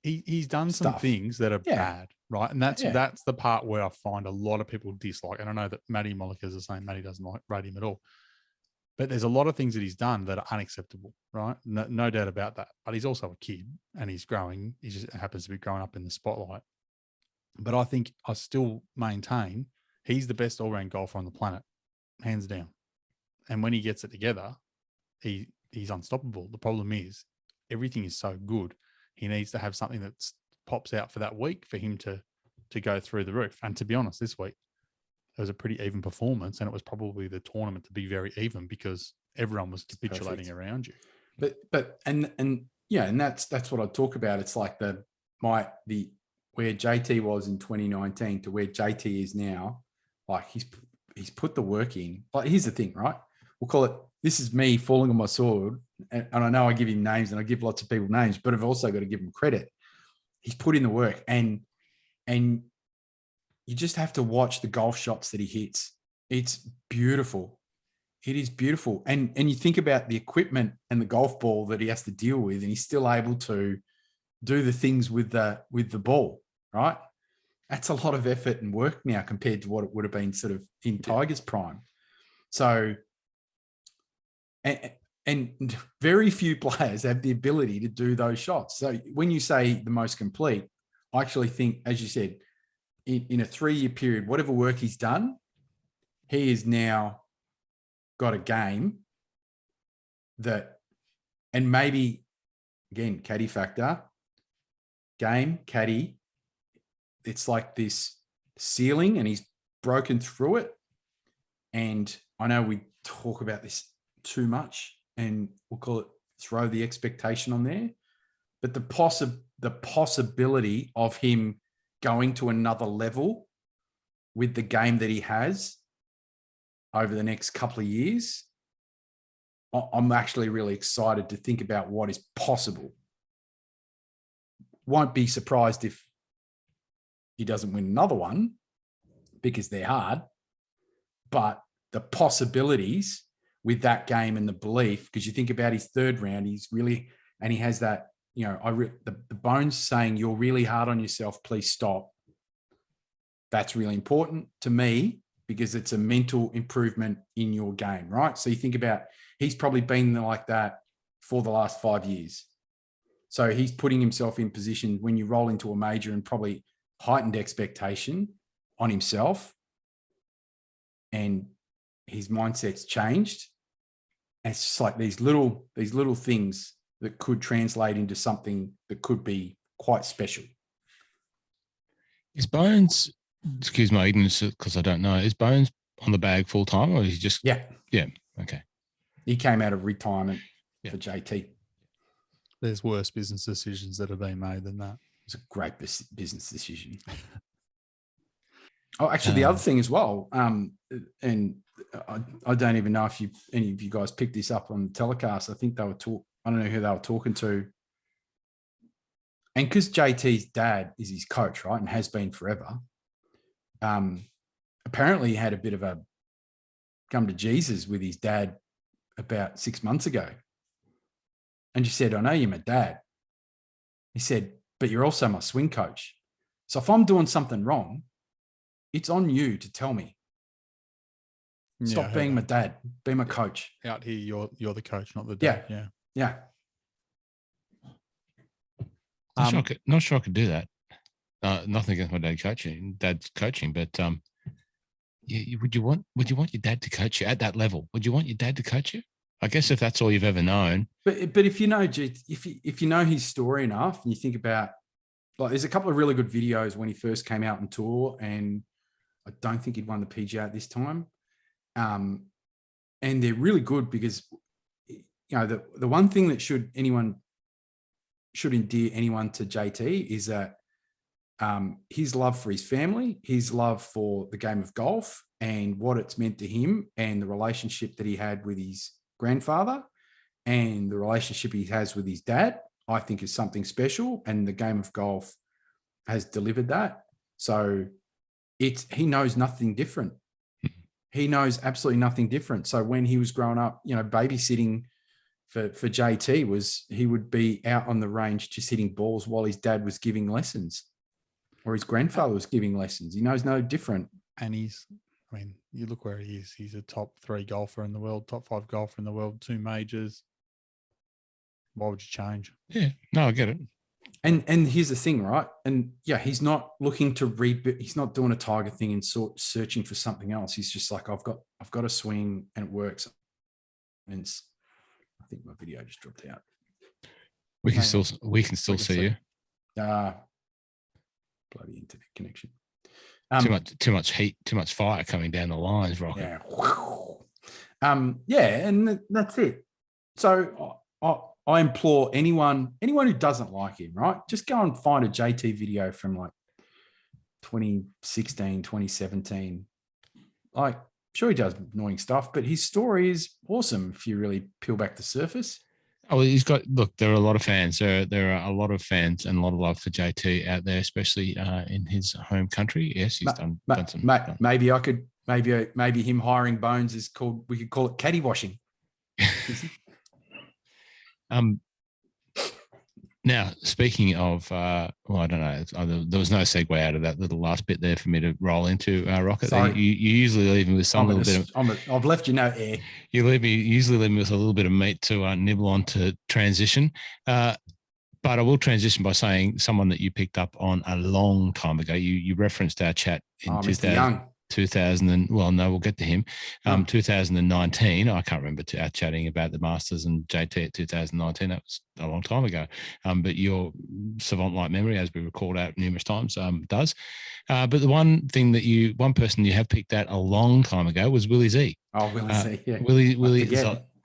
S3: he's done some things that are bad, right? And that's the part where I find a lot of people dislike. And I know that Matty Mollica is the same. Matty doesn't rate him at all. But there's a lot of things that he's done that are unacceptable, right? No doubt about that. But he's also a kid and he's growing. He just happens to be growing up in the spotlight. But I still maintain he's the best all-round golfer on the planet, hands down. And when he gets it together, he's unstoppable. The problem is everything is so good. He needs to have something that pops out for that week for him to go through the roof. And to be honest, this week, it was a pretty even performance, and it was probably the tournament to be very even because everyone was capitulating around you.
S2: And that's what I talk about. It's like where JT was in 2019 to where JT is now. Like he's put the work in. But here's the thing, right? We'll call it, this is me falling on my sword, and I know I give him names and I give lots of people names, but I've also got to give him credit. He's put in the work, and you just have to watch the golf shots that he hits. It's beautiful. It is beautiful. And you think about the equipment and the golf ball that he has to deal with, and he's still able to do the things with the ball, right? That's a lot of effort and work now compared to what it would have been sort of in Tiger's prime. So, and very few players have the ability to do those shots. So when you say the most complete, I actually think, as you said, in a 3-year period, whatever work he's done, he has now got a game that, and maybe, again, caddy factor, game, caddy, it's like this ceiling and he's broken through it. And I know we talk about this too much and we'll call it throw the expectation on there, but the possibility of him going to another level with the game that he has over the next couple of years, I'm actually really excited to think about what is possible. Won't be surprised if he doesn't win another one because they're hard, but the possibilities with that game and the belief, because you think about his third round, he's really, and he has that, the Bones saying, "You're really hard on yourself, please stop." That's really important to me because it's a mental improvement in your game, right? So you think about, he's probably been like that for the last 5 years. So he's putting himself in position when you roll into a major and probably heightened expectation on himself, and his mindset's changed. And it's just like these little things that could translate into something that could be quite special.
S1: Is Bones, excuse my ignorance because I don't know, is Bones on the bag full time, or is he just?
S2: Yeah.
S1: Okay.
S2: He came out of retirement for JT.
S3: There's worse business decisions that have been made than that.
S2: It's a great business decision. Oh, actually, the other thing as well, and I don't even know if any of you guys picked this up on the telecast. I think they were I don't know who they were talking to. And because JT's dad is his coach, right, and has been forever, apparently he had a bit of a come to Jesus with his dad about 6 months ago. And she said, I know you're my dad. He said, but you're also my swing coach. So if I'm doing something wrong, it's on you to tell me. Stop being my dad. Be my coach.
S3: Out here, you're the coach, not the dad.
S2: Yeah.
S1: Not sure I could do that. Nothing against my dad's coaching, but would you want your dad to coach you at that level? Would you want your dad to coach you? I guess if that's all you've ever known.
S2: But if you know, if you know his story enough, and you think about, like, there's a couple of really good videos when he first came out on tour, and I don't think he'd won the PGA at this time. And they're really good because, you know, the one thing that should endear anyone to JT is that his love for his family, his love for the game of golf and what it's meant to him, and the relationship that he had with his grandfather and the relationship he has with his dad, I think is something special. And the game of golf has delivered that. So he knows nothing different. He knows absolutely nothing different. So when he was growing up, you know, babysitting for JT he would be out on the range just hitting balls while his dad was giving lessons, or his grandfather was giving lessons. He knows no different.
S3: And you look where he is. He's a top 3 golfer in the world, top 5 golfer in the world, 2 majors. Why would you change?
S1: Yeah, no, I get it.
S2: And here's the thing, right? And yeah, he's not looking to he's not doing a Tiger thing and searching for something else. He's just like, I've got a swing and it works. And I think my video just dropped out.
S1: We can still see you.
S2: Bloody internet connection.
S1: Too much heat, too much fire coming down the lines, Rocket.
S2: Yeah. And that's it. So I implore anyone who doesn't like him, right? Just go and find a JT video from like 2016, 2017. Like, sure, he does annoying stuff, but his story is awesome if you really peel back the surface.
S1: Oh, there are a lot of fans. There are a lot of fans and a lot of love for JT out there, especially in his home country. Yes, he's done some.
S2: Maybe him hiring Bones we could call it caddy washing.
S1: Now, speaking of, I don't know. There was no segue out of that little last bit there for me to roll into, Rocket.
S2: Sorry.
S1: You usually leave me with some little bit of.
S2: I've left you no air.
S1: You usually leave me with a little bit of meat to nibble on to transition. But I will transition by saying someone that you picked up on a long time ago. You referenced our chat in
S2: Mr. Young.
S1: 2000 we'll get to him. 2019. I can't remember our chatting about the Masters and JT at 2019. That was a long time ago. But your savant-like memory, as we recalled out numerous times, does. But the one person you have picked out a long time ago was Willie Z.
S2: Oh, Willie Z. Yeah.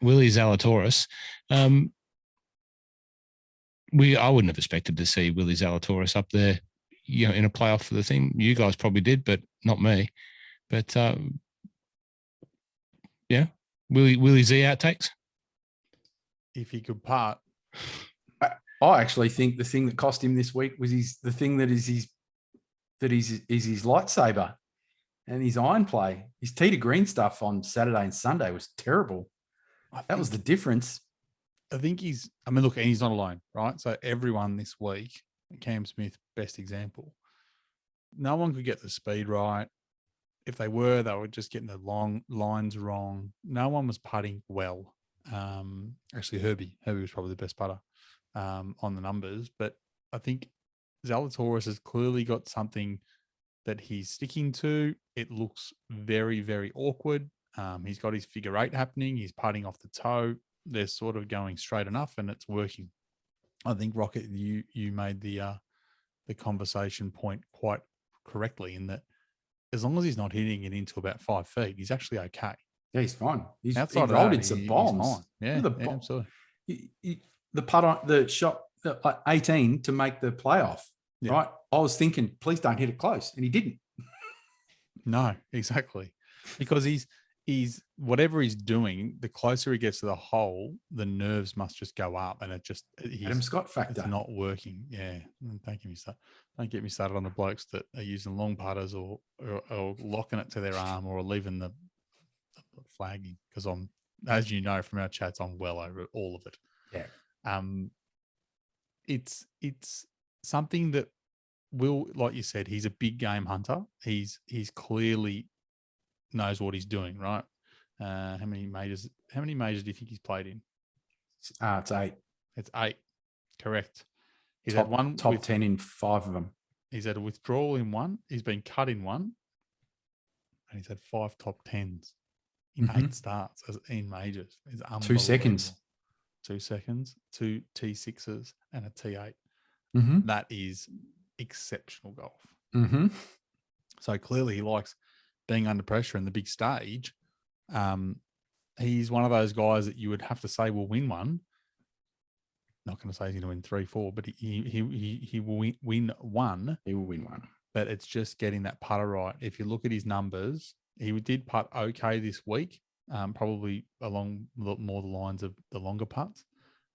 S1: Willie Zalatoris. I wouldn't have expected to see Willie Zalatoris up there, you know, in a playoff for the thing. You guys probably did, but not me. But yeah, Willie Z outtakes.
S3: If he could part,
S2: I actually think the thing that cost him this week was the thing that is his lightsaber and his iron play. His tee to green stuff on Saturday and Sunday was terrible. That was the difference.
S3: I think and he's not alone, right? So everyone this week, Cam Smith, best example. No one could get the speed right. if they were just getting the long lines wrong. No one was putting well. Actually, Herbie was probably the best putter on the numbers, but I think Zalatoris has clearly got something that he's sticking to. It looks very, very awkward. He's got his figure eight happening. He's putting off the toe. They're sort of going straight enough, and it's working. I think Rocket, you made the conversation point quite correctly in that as long as he's not hitting it into about 5 feet, he's actually okay.
S2: Yeah, he's fine. He
S3: Outside of
S2: rolled
S3: that,
S2: in some
S3: he's
S2: bombs.
S3: fine. Yeah, absolutely.
S2: The putt on the shot, like 18 to make the playoff, right? I was thinking, please don't hit it close, and he didn't.
S3: No, exactly, because he's whatever he's doing, the closer he gets to the hole, the nerves must just go up, and
S2: Adam Scott factor.
S3: It's not working. Yeah, don't get me started on the blokes that are using long putters or locking it to their arm or leaving the flagging, because I'm, as you know from our chats, I'm well over all of it.
S2: Yeah.
S3: It's something that will, like you said, he's a big game hunter. He's clearly knows what he's doing, right? How many majors do you think he's played in?
S2: It's 8.
S3: It's 8. Correct. He's
S2: had
S3: one
S2: top 10 in 5 of them.
S3: He's had a withdrawal in 1. He's been cut in 1. And he's had 5 top 10s in 8 starts in majors. It's
S2: 2 seconds.
S3: 2 seconds, 2 T6s and a T8. That is exceptional golf. So clearly he likes being under pressure in the big stage. He's one of those guys that you would have to say will win one. Not going to say he's going to win 3, 4, but he will win one.
S2: He will win one.
S3: But it's just getting that putter right. If you look at his numbers, he did putt okay this week, probably along more the lines of the longer putts.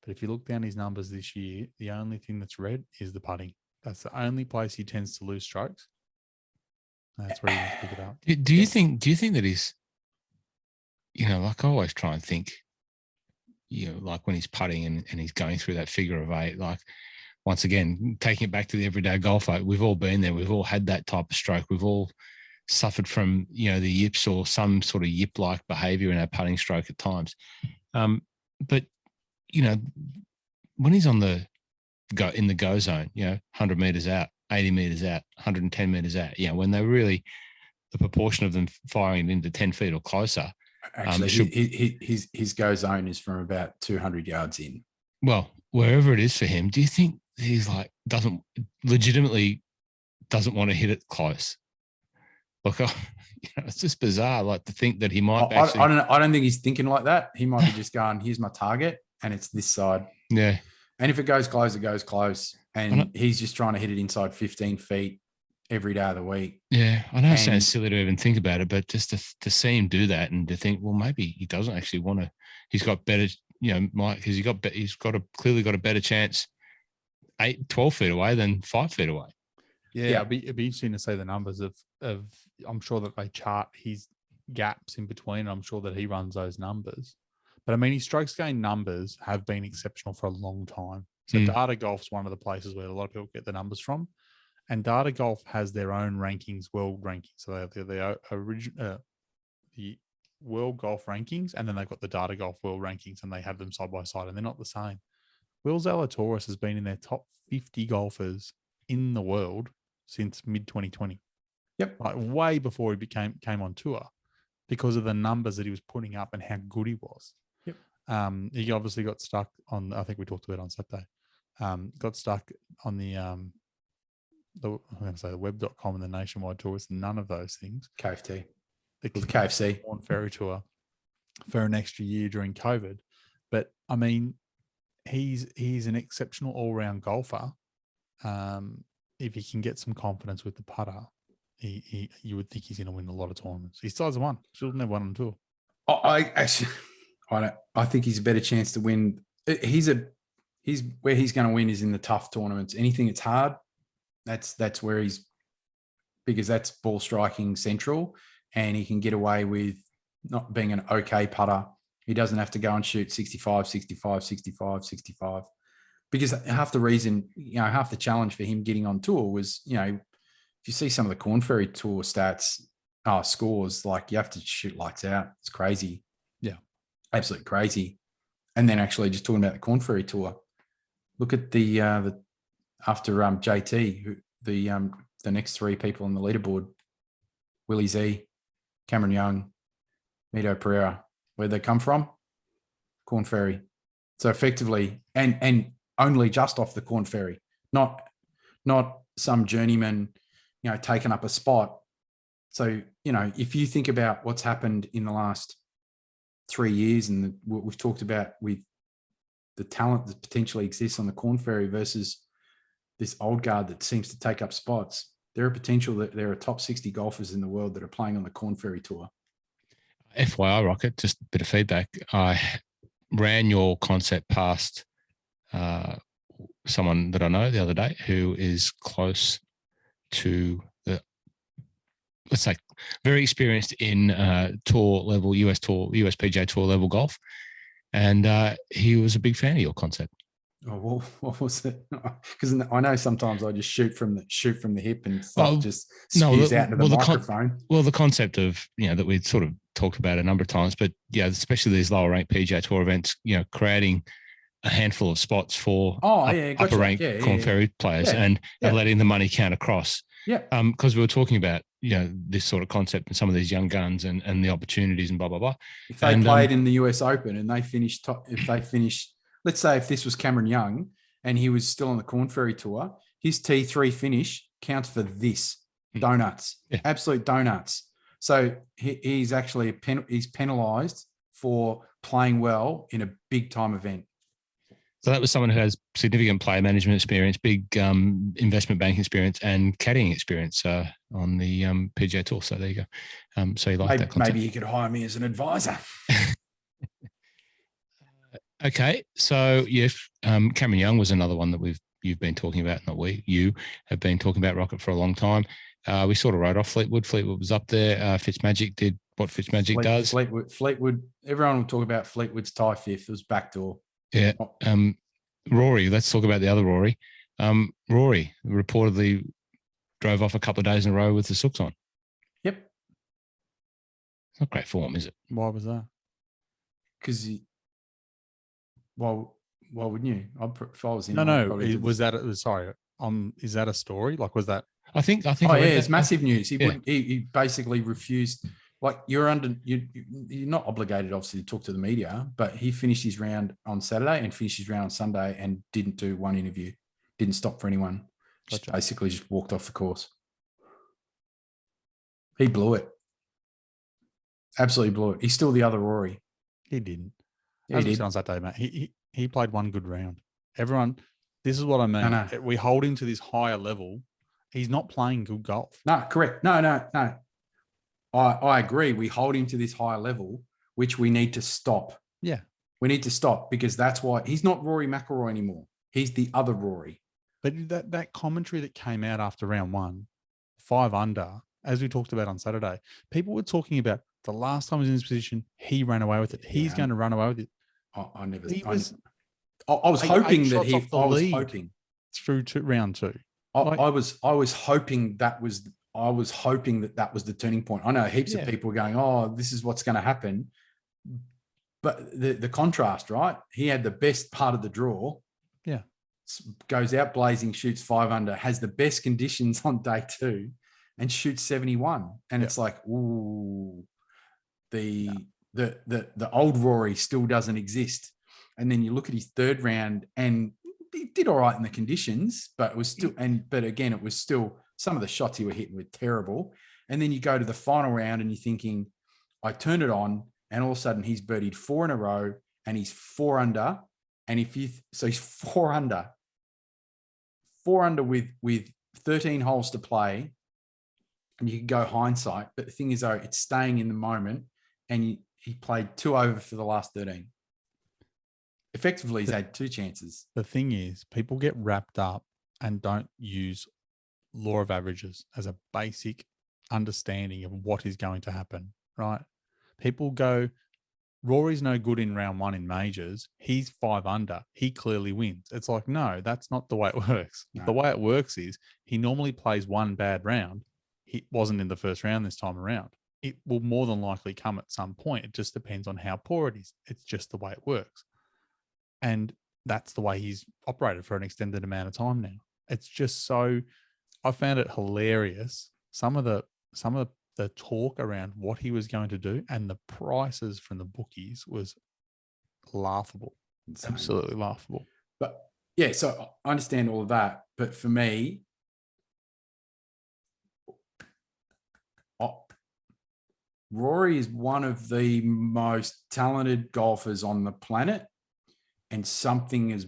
S3: But if you look down his numbers this year, the only thing that's red is the putting. That's the only place he tends to lose strokes. That's where he needs to pick it up.
S1: Do you think that he's, like I always try and think, like when he's putting and he's going through that figure of 8, like once again, taking it back to the everyday golfer, we've all been there. We've all had that type of stroke. We've all suffered from, the yips or some sort of yip-like behavior in our putting stroke at times. But, when he's on the go zone, 100 meters out, 80 meters out, 110 meters out, when they're really the proportion of them firing it into 10 feet or closer.
S2: Actually, his go zone is from about 200 yards in.
S1: Well, wherever it is for him, do you think he's legitimately doesn't want to hit it close? Look, it's just bizarre, like to think that he might actually.
S2: I don't think he's thinking like that. He might be just going, here's my target, and it's this side.
S1: Yeah. And
S2: if it goes close, it goes close. And he's just trying to hit it inside 15 feet every day of the week.
S1: Yeah. I know it sounds silly to even think about it, but just to see him do that and to think, well, maybe he doesn't actually want to. He's got better, because he's clearly got a better chance 12 feet away than 5 feet away.
S3: Yeah. It'd be interesting to see the numbers of. I'm sure that they chart his gaps in between. I'm sure that he runs those numbers. But I mean, his strokes gain numbers have been exceptional for a long time. So Data Golf's one of the places where a lot of people get the numbers from. And Data Golf has their own rankings, world rankings. So they have the world golf rankings, and then they've got the Data Golf world rankings, and they have them side by side, and they're not the same. Will Zalatoris has been in their top 50 golfers in the world since mid-2020.
S2: Yep.
S3: Like way before he came on tour, because of the numbers that he was putting up and how good he was.
S2: Yep.
S3: He obviously got stuck on, I think we talked about it on Saturday, got stuck on the web.com and the Nationwide Tours, none of those things.
S2: KFT.
S3: The
S2: KFC.
S3: On Ferry Tour for an extra year during COVID. But I mean, he's an exceptional all-round golfer. If he can get some confidence with the putter, you would think he's going to win a lot of tournaments. He's size of 1. Still never won on tour.
S2: I think he's a better chance to win. He's where he's going to win is in the tough tournaments. Anything that's hard, that's where he's, because that's ball striking central, and he can get away with not being an okay putter. He doesn't have to go and shoot 65, 65, 65, 65. Because half the reason, half the challenge for him getting on tour was, if you see some of the Corn Ferry Tour stats, scores, like you have to shoot lights out. It's crazy.
S3: Yeah.
S2: Absolutely crazy. And then actually just talking about the Corn Ferry Tour, look at the after JT, who the next three people on the leaderboard, Willie Z, Cameron Young, Mito Pereira, where'd they come from? Corn Ferry. So effectively, and only just off the Corn Ferry, not some journeyman, taking up a spot. So, if you think about what's happened in the last 3 years and what we've talked about with the talent that potentially exists on the Corn Ferry versus this old guard that seems to take up spots, there are potential that there are top 60 golfers in the world that are playing on the Corn Ferry Tour.
S1: FYI, Rocket, just a bit of feedback. I ran your concept past someone that I know the other day who is close to let's say, very experienced in tour level, US PGA Tour level golf. And he was a big fan of your concept.
S2: Oh, well, what was it? Because I know sometimes I just shoot from the hip and stuff just spews out into the microphone.
S1: The concept of, that we've sort of talked about a number of times, but yeah, especially these lower ranked PGA Tour events, creating a handful of spots for upper ranked Corn Ferry players and letting the money count across.
S2: Yeah.
S1: Because we were talking about, this sort of concept and some of these young guns and the opportunities and blah, blah, blah.
S2: If they played in the US Open and they finished let's say if this was Cameron Young and he was still on the Corn Ferry Tour, his T3 finish counts for this. Donuts. Yeah. Absolute donuts. So he's actually he's penalised for playing well in a big time event.
S1: So that was someone who has significant player management experience, big investment banking experience, and caddying experience on the PGA Tour. So there you go. So you like that concept?
S2: Maybe he could hire me as an advisor.
S1: Okay, so yes, Cameron Young was another one that you've been talking about. Not we, you have been talking about Rocket for a long time. We sort of wrote off Fleetwood. Fleetwood was up there. Fitzmagic did what Fitzmagic does.
S2: Fleetwood. Everyone will talk about Fleetwood's tie fifth. It was backdoor.
S1: Yeah. Rory, let's talk about the other Rory. Rory reportedly drove off a couple of days in a row with the sooks on.
S2: Yep.
S1: It's not great form, is it?
S3: Why was that?
S2: Because why wouldn't you? If I was in,
S3: was that? Sorry, is that a story? Like, was that?
S1: I think.
S2: It's massive news. He basically refused. Like you're not obligated, obviously, to talk to the media, but he finished his round on Saturday and finished his round on Sunday and didn't do one interview, didn't stop for anyone, basically just walked off the course. He blew it. Absolutely blew it. He's still the other Rory.
S3: He didn't.
S2: Yeah, he did.
S3: On Saturday, mate. He played one good round. Everyone, this is what I mean.
S2: No.
S3: We hold him to this higher level. He's not playing good golf.
S2: No, correct. No. I agree. We hold him to this higher level, which we need to stop.
S3: Yeah.
S2: We need to stop because that's why he's not Rory McIlroy anymore. He's the other Rory.
S3: But that commentary that came out after round one, 5 under, as we talked about on Saturday, people were talking about the last time he was in this position, he ran away with it. He's going to run away with it.
S2: I was hoping that he. I was hoping
S3: through to round 2.
S2: I was hoping that was the turning point. I know heaps of people were going, "Oh, this is what's going to happen," but the contrast, right? He had the best part of the draw.
S3: Yeah,
S2: goes out blazing, shoots 5 under, has the best conditions on day 2, and shoots 71. And it's like, ooh, the old Rory still doesn't exist. And then you look at his third round, and he did all right in the conditions, but it was still, but again, it was still some of the shots he were hitting were terrible. And then you go to the final round, and you're thinking, I turned it on, and all of a sudden he's birdied 4 in a row, and he's 4 under. And he's 4 under with 13 holes to play, and you can go hindsight. But the thing is, though, it's staying in the moment, and he played 2 over for the last 13. Effectively, he's had 2 chances.
S3: The thing is, people get wrapped up and don't use law of averages as a basic understanding of what is going to happen, right? People go, Rory's no good in round 1 in majors. He's 5 under. He clearly wins. It's like, no, that's not the way it works. No. The way it works is he normally plays 1 bad round. he wasn't in the first round this time around. It will more than likely come at some point. It just depends on how poor it is. It's just the way it works. And that's the way he's operated for an extended amount of time now. It's just so, I found it hilarious. Some of the talk around what he was going to do and the prices from the bookies was laughable.
S2: Insane.
S3: Absolutely laughable.
S2: But yeah, so I understand all of that. But for me, Rory is one of the most talented golfers on the planet, and something is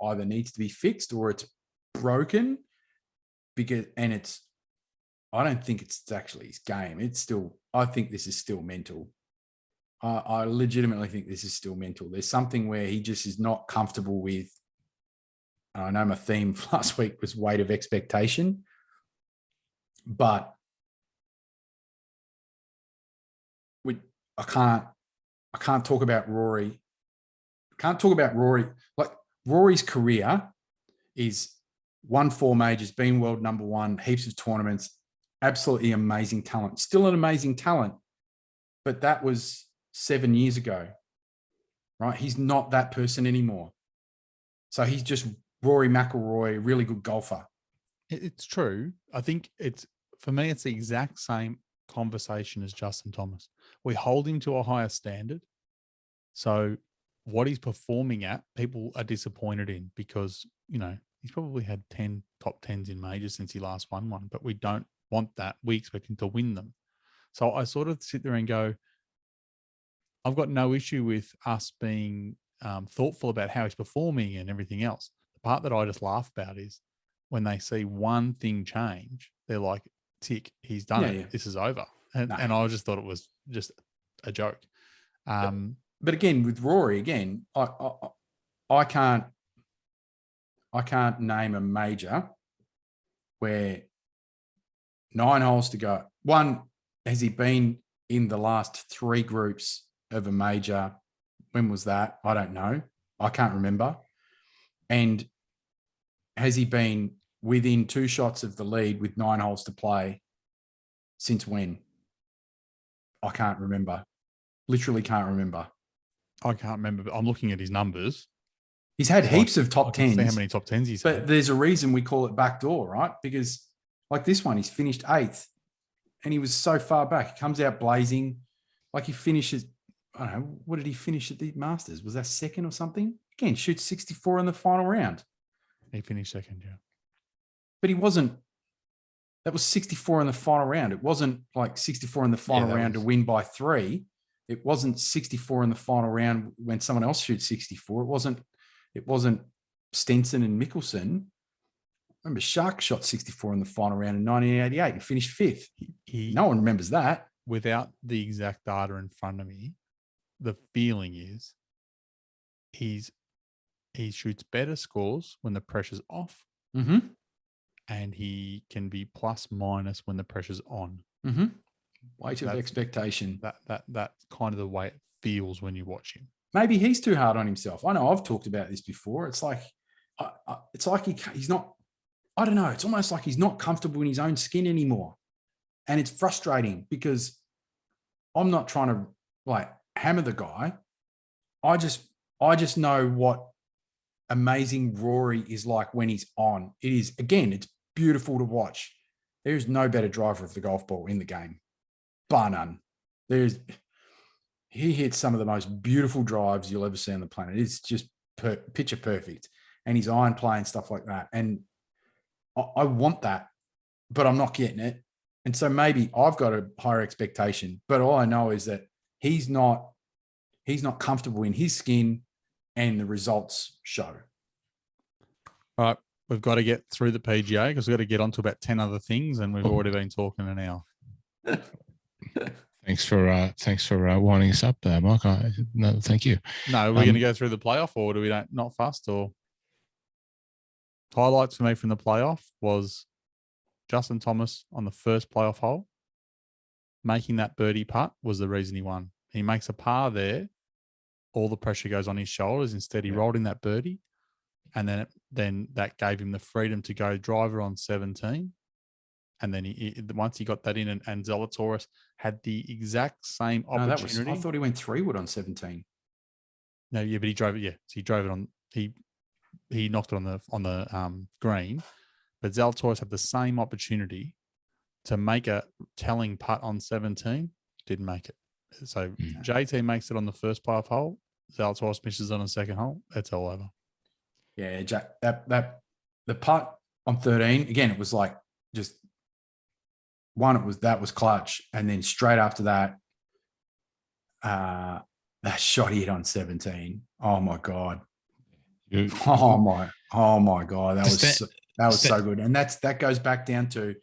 S2: either needs to be fixed or it's broken I don't think it's actually his game. I think this is still mental. I legitimately think this is still mental. There's something where he just is not comfortable with, and I know my theme last week was weight of expectation, but I can't talk about Rory. Like, Rory's career is won 4 majors, been world number 1, heaps of tournaments, absolutely amazing talent. Still an amazing talent, but that was 7 years ago, right? He's not that person anymore. So he's just Rory McIlroy, really good golfer.
S3: It's true. I think for me, it's the exact same conversation as Justin Thomas. We hold him to a higher standard. So what he's performing at, people are disappointed in because, he's probably had 10 top 10s in majors since he last won one, but we don't want that. We expect him to win them. So I sort of sit there and go, I've got no issue with us being thoughtful about how he's performing and everything else. The part that I just laugh about is when they see one thing change, they're like, tick, he's done it. Yeah. This is over. And I just thought it was just a joke.
S2: But again, with Rory, I can't name a major where 9 holes to go. One, has he been in the last 3 groups of a major? When was that? I don't know. I can't remember. And has he been within 2 shots of the lead with 9 holes to play since when? I can't remember. Literally can't remember.
S3: I can't remember, but I'm looking at his numbers.
S2: He's had heaps of top 10s.
S3: See how many top 10s he's had.
S2: But there's a reason we call it backdoor, right? Because like this one, he's finished 8th and he was so far back. He comes out blazing. Like he finishes, I don't know, what did he finish at the Masters? Was that 2nd or something? Again, shoots 64 in the final round.
S3: He finished 2nd, yeah.
S2: But he wasn't, that was 64 in the final round. It wasn't like 64 in the final round to win by 3. It wasn't 64 in the final round when someone else shoots 64. It wasn't Stenson and Mickelson. I remember Shark shot 64 in the final round in 1988 and finished 5th. No one remembers that.
S3: Without the exact data in front of me, the feeling is he shoots better scores when the pressure's off.
S2: Mm-hmm.
S3: And he can be plus minus when the pressure's on.
S2: Mm-hmm. Weight of expectation.
S3: That's kind of the way it feels when you watch him.
S2: Maybe he's too hard on himself. I know I've talked about this before. It's like he's not. I don't know. It's almost like he's not comfortable in his own skin anymore, and it's frustrating because I'm not trying to like hammer the guy. I just know what amazing Rory is like when he's on. It is, again, it's beautiful to watch. There is no better driver of the golf ball in the game, bar none. He hits some of the most beautiful drives you'll ever see on the planet. It's just picture perfect. And his iron play and stuff like that. And I want that, but I'm not getting it. And so maybe I've got a higher expectation, but all I know is that he's not comfortable in his skin and the results show.
S3: All right. We've got to get through the PGA because we've got to get on to about 10 other things, and we've already been talking an hour.
S1: Thanks for winding us up, Mike. No, thank you.
S3: No, we're going to go through the playoff, or do we not fussed? Or highlights for me from the playoff was Justin Thomas on the first playoff hole. Making that birdie putt was the reason he won. He makes a par there. All the pressure goes on his shoulders. Instead, he rolled in that birdie. And then that gave him the freedom to go driver on 17 And then once he got that in, and Zalatoris had the exact same opportunity.
S2: I thought he went 3-wood on 17.
S3: No, yeah, but he drove it. Yeah, so he drove it on. He knocked it on the green, but Zalatoris had the same opportunity to make a telling putt on 17. Didn't make it. So JT makes it on the first par hole. Zalatoris misses on the second hole. It's all over.
S2: Yeah, that the putt on 13 again. It was like just one. That was clutch, and then straight after that, that shot he hit on 17. Oh my god. Oh my god. That was so good. And that goes back down to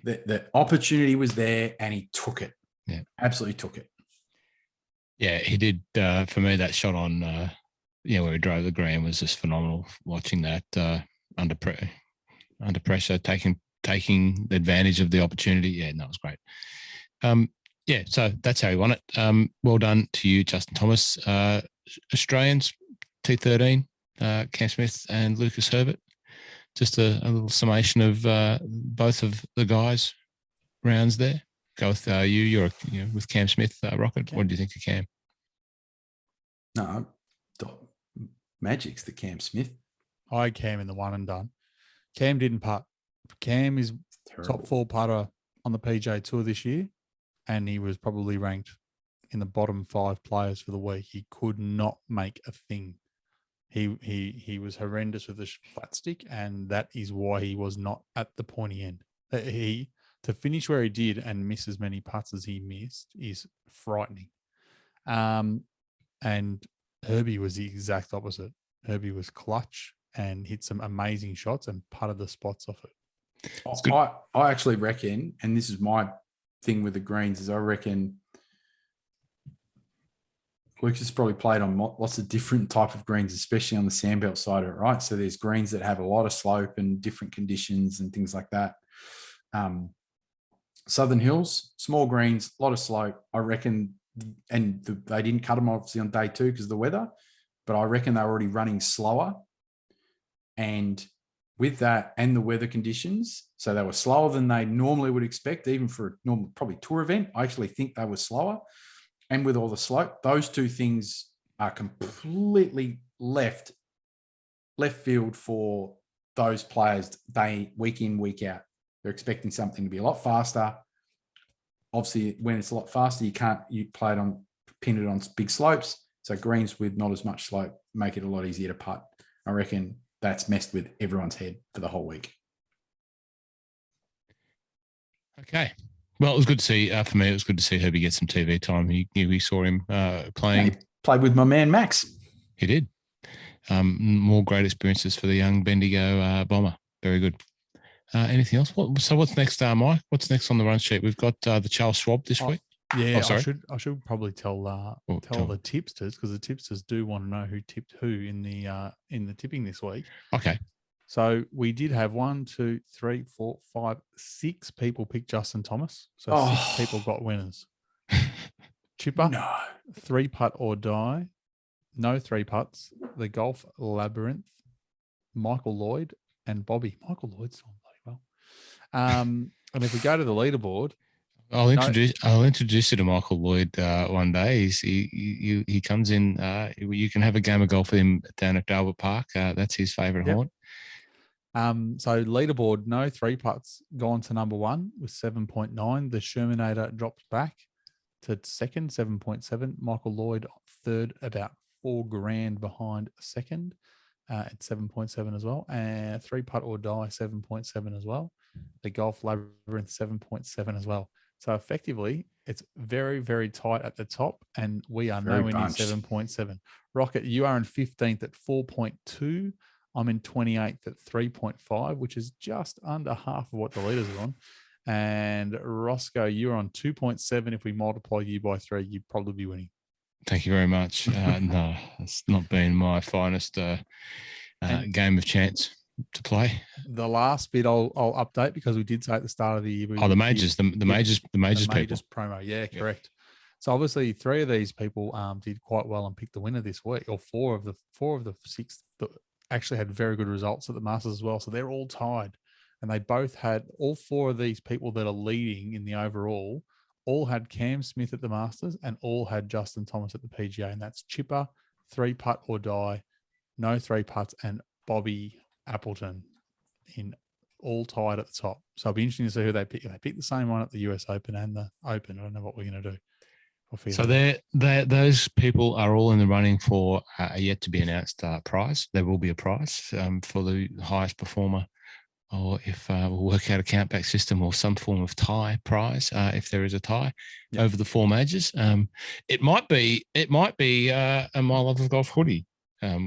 S2: the opportunity was there and he took it.
S1: Yeah.
S2: Absolutely took it.
S1: Yeah, he did. For me, that shot on, where he drove the green was just phenomenal. Watching that under pressure, taking advantage of the opportunity. Yeah, that was great. So that's how he won it. Well done to you, Justin Thomas. Australians, T13, Cam Smith and Lucas Herbert. Just a little summation of both of the guys' rounds there. Go with you're with Cam Smith, Rocket. What do you think of Cam?
S2: No, Magic's the Cam Smith.
S3: I had Cam in the one and done. Cam didn't putt. Cam is top 4 putter on the PGA Tour this year, and he was probably ranked in the bottom 5 players for the week. He could not make a thing. He was horrendous with the flat stick, and that is why he was not at the pointy end. To finish where he did and miss as many putts as he missed is frightening. And Herbie was the exact opposite. Herbie was clutch and hit some amazing shots and putted the spots off it.
S2: I actually reckon, and this is my thing with the greens, is I reckon Lucas probably played on lots of different type of greens, especially on the sandbelt side of it, right? So there's greens that have a lot of slope and different conditions and things like that. Southern Hills, small greens, a lot of slope. I reckon, and they didn't cut them obviously on day 2 because of the weather, but I reckon they were already running slower. And with that and the weather conditions, so they were slower than they normally would expect, even for a normal, probably tour event. I actually think they were slower. And with all the slope, those two things are completely left field for those players. They week in, week out. They're expecting something to be a lot faster. Obviously, when it's a lot faster, you pin it on big slopes. So greens with not as much slope make it a lot easier to putt. I reckon that's messed with everyone's head for the whole week.
S1: Okay. Well, it was good to see, for me, it was good to see Herbie get some TV time. We saw him playing.
S2: Yeah, he played with my man, Max.
S1: He did. More great experiences for the young Bendigo bomber. Very good. Anything else? What's next, Mike? What's next on the run sheet? We've got the Charles Schwab this week.
S3: Yeah,
S1: sorry.
S3: I should probably tell the tipsters, because the tipsters do want to know who tipped who in the tipping this week.
S1: Okay.
S3: So we did have 1, 2, 3, 4, 5, 6 people pick Justin Thomas. So 6 people got winners. Chipper,
S2: No.
S3: 3-putt or die, no 3 putts, the Golf Labyrinth, Michael Lloyd, and Bobby. Michael Lloyd's doing bloody well. And if we go to the leaderboard,
S1: I'll introduce you to Michael Lloyd one day. He comes in. You can have a game of golf with him down at Dalbert Park. That's his favourite haunt.
S3: So leaderboard, no 3 putts, gone to number 1 with 7.9. The Shermanator drops back to second, 7.7. Michael Lloyd third, about $4,000 behind second at 7.7 as well. And 3-putt or die, 7.7 as well. The Golf Labyrinth, 7.7 as well. So effectively, it's very, very tight at the top, and we are nowhere near 7.7. Rocket, you are in 15th at 4.2. I'm in 28th at 3.5, which is just under half of what the leaders are on. And Roscoe, you're on 2.7. If we multiply you by 3, you'd probably be winning.
S1: Thank you very much. No, it's not been my finest game of chance to play.
S3: The last bit I'll update, because we did say at the start of the year.
S1: The majors people.
S3: Promo. Yeah, correct. So obviously 3 of these people did quite well and picked the winner this week, or 4 of the 6 that actually had very good results at the Masters as well. So they're all tied and they both had, all four of these people that are leading in the overall, all had Cam Smith at the Masters and all had Justin Thomas at the PGA, and that's chipper, 3-putt or die, no 3 putts, and Bobby Appleton in all tied at the top. So it'll be interesting to see who they pick. If they pick the same one at the US Open and the Open, I don't know what we're going to do.
S1: So those people are all in the running for a yet to be announced prize. There will be a prize for the highest performer, or if we'll work out a countback system or some form of tie prize if there is a tie over the 4 majors. It might be a My Love of Golf hoodie,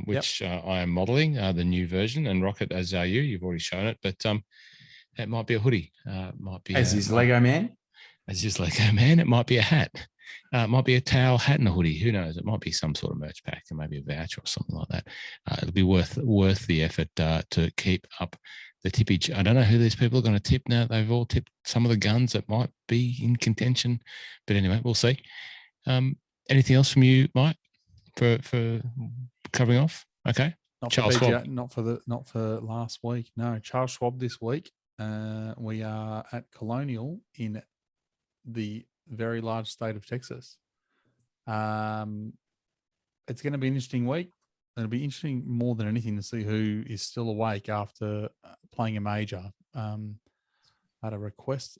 S1: which I am modelling the new version, and Rocket, as are you. You've already shown it, but it might be a hoodie. Might be
S2: as his Lego man.
S1: As his Lego man. It might be a hat. It might be a towel, hat, and a hoodie. Who knows? It might be some sort of merch pack, and maybe a voucher or something like that. It'll be worth the effort to keep up the tippage. I don't know who these people are going to tip now. They've all tipped some of the guns that might be in contention, but anyway, we'll see. Anything else from you, Mike, for covering off? Okay.
S3: Not
S1: Charles
S3: for PGA,
S1: Schwab.
S3: not for last week. No, Charles Schwab this week. We are at Colonial in the very large state of Texas. It's going to be an interesting week. It'll be interesting more than anything to see who is still awake after playing a major. I had a request.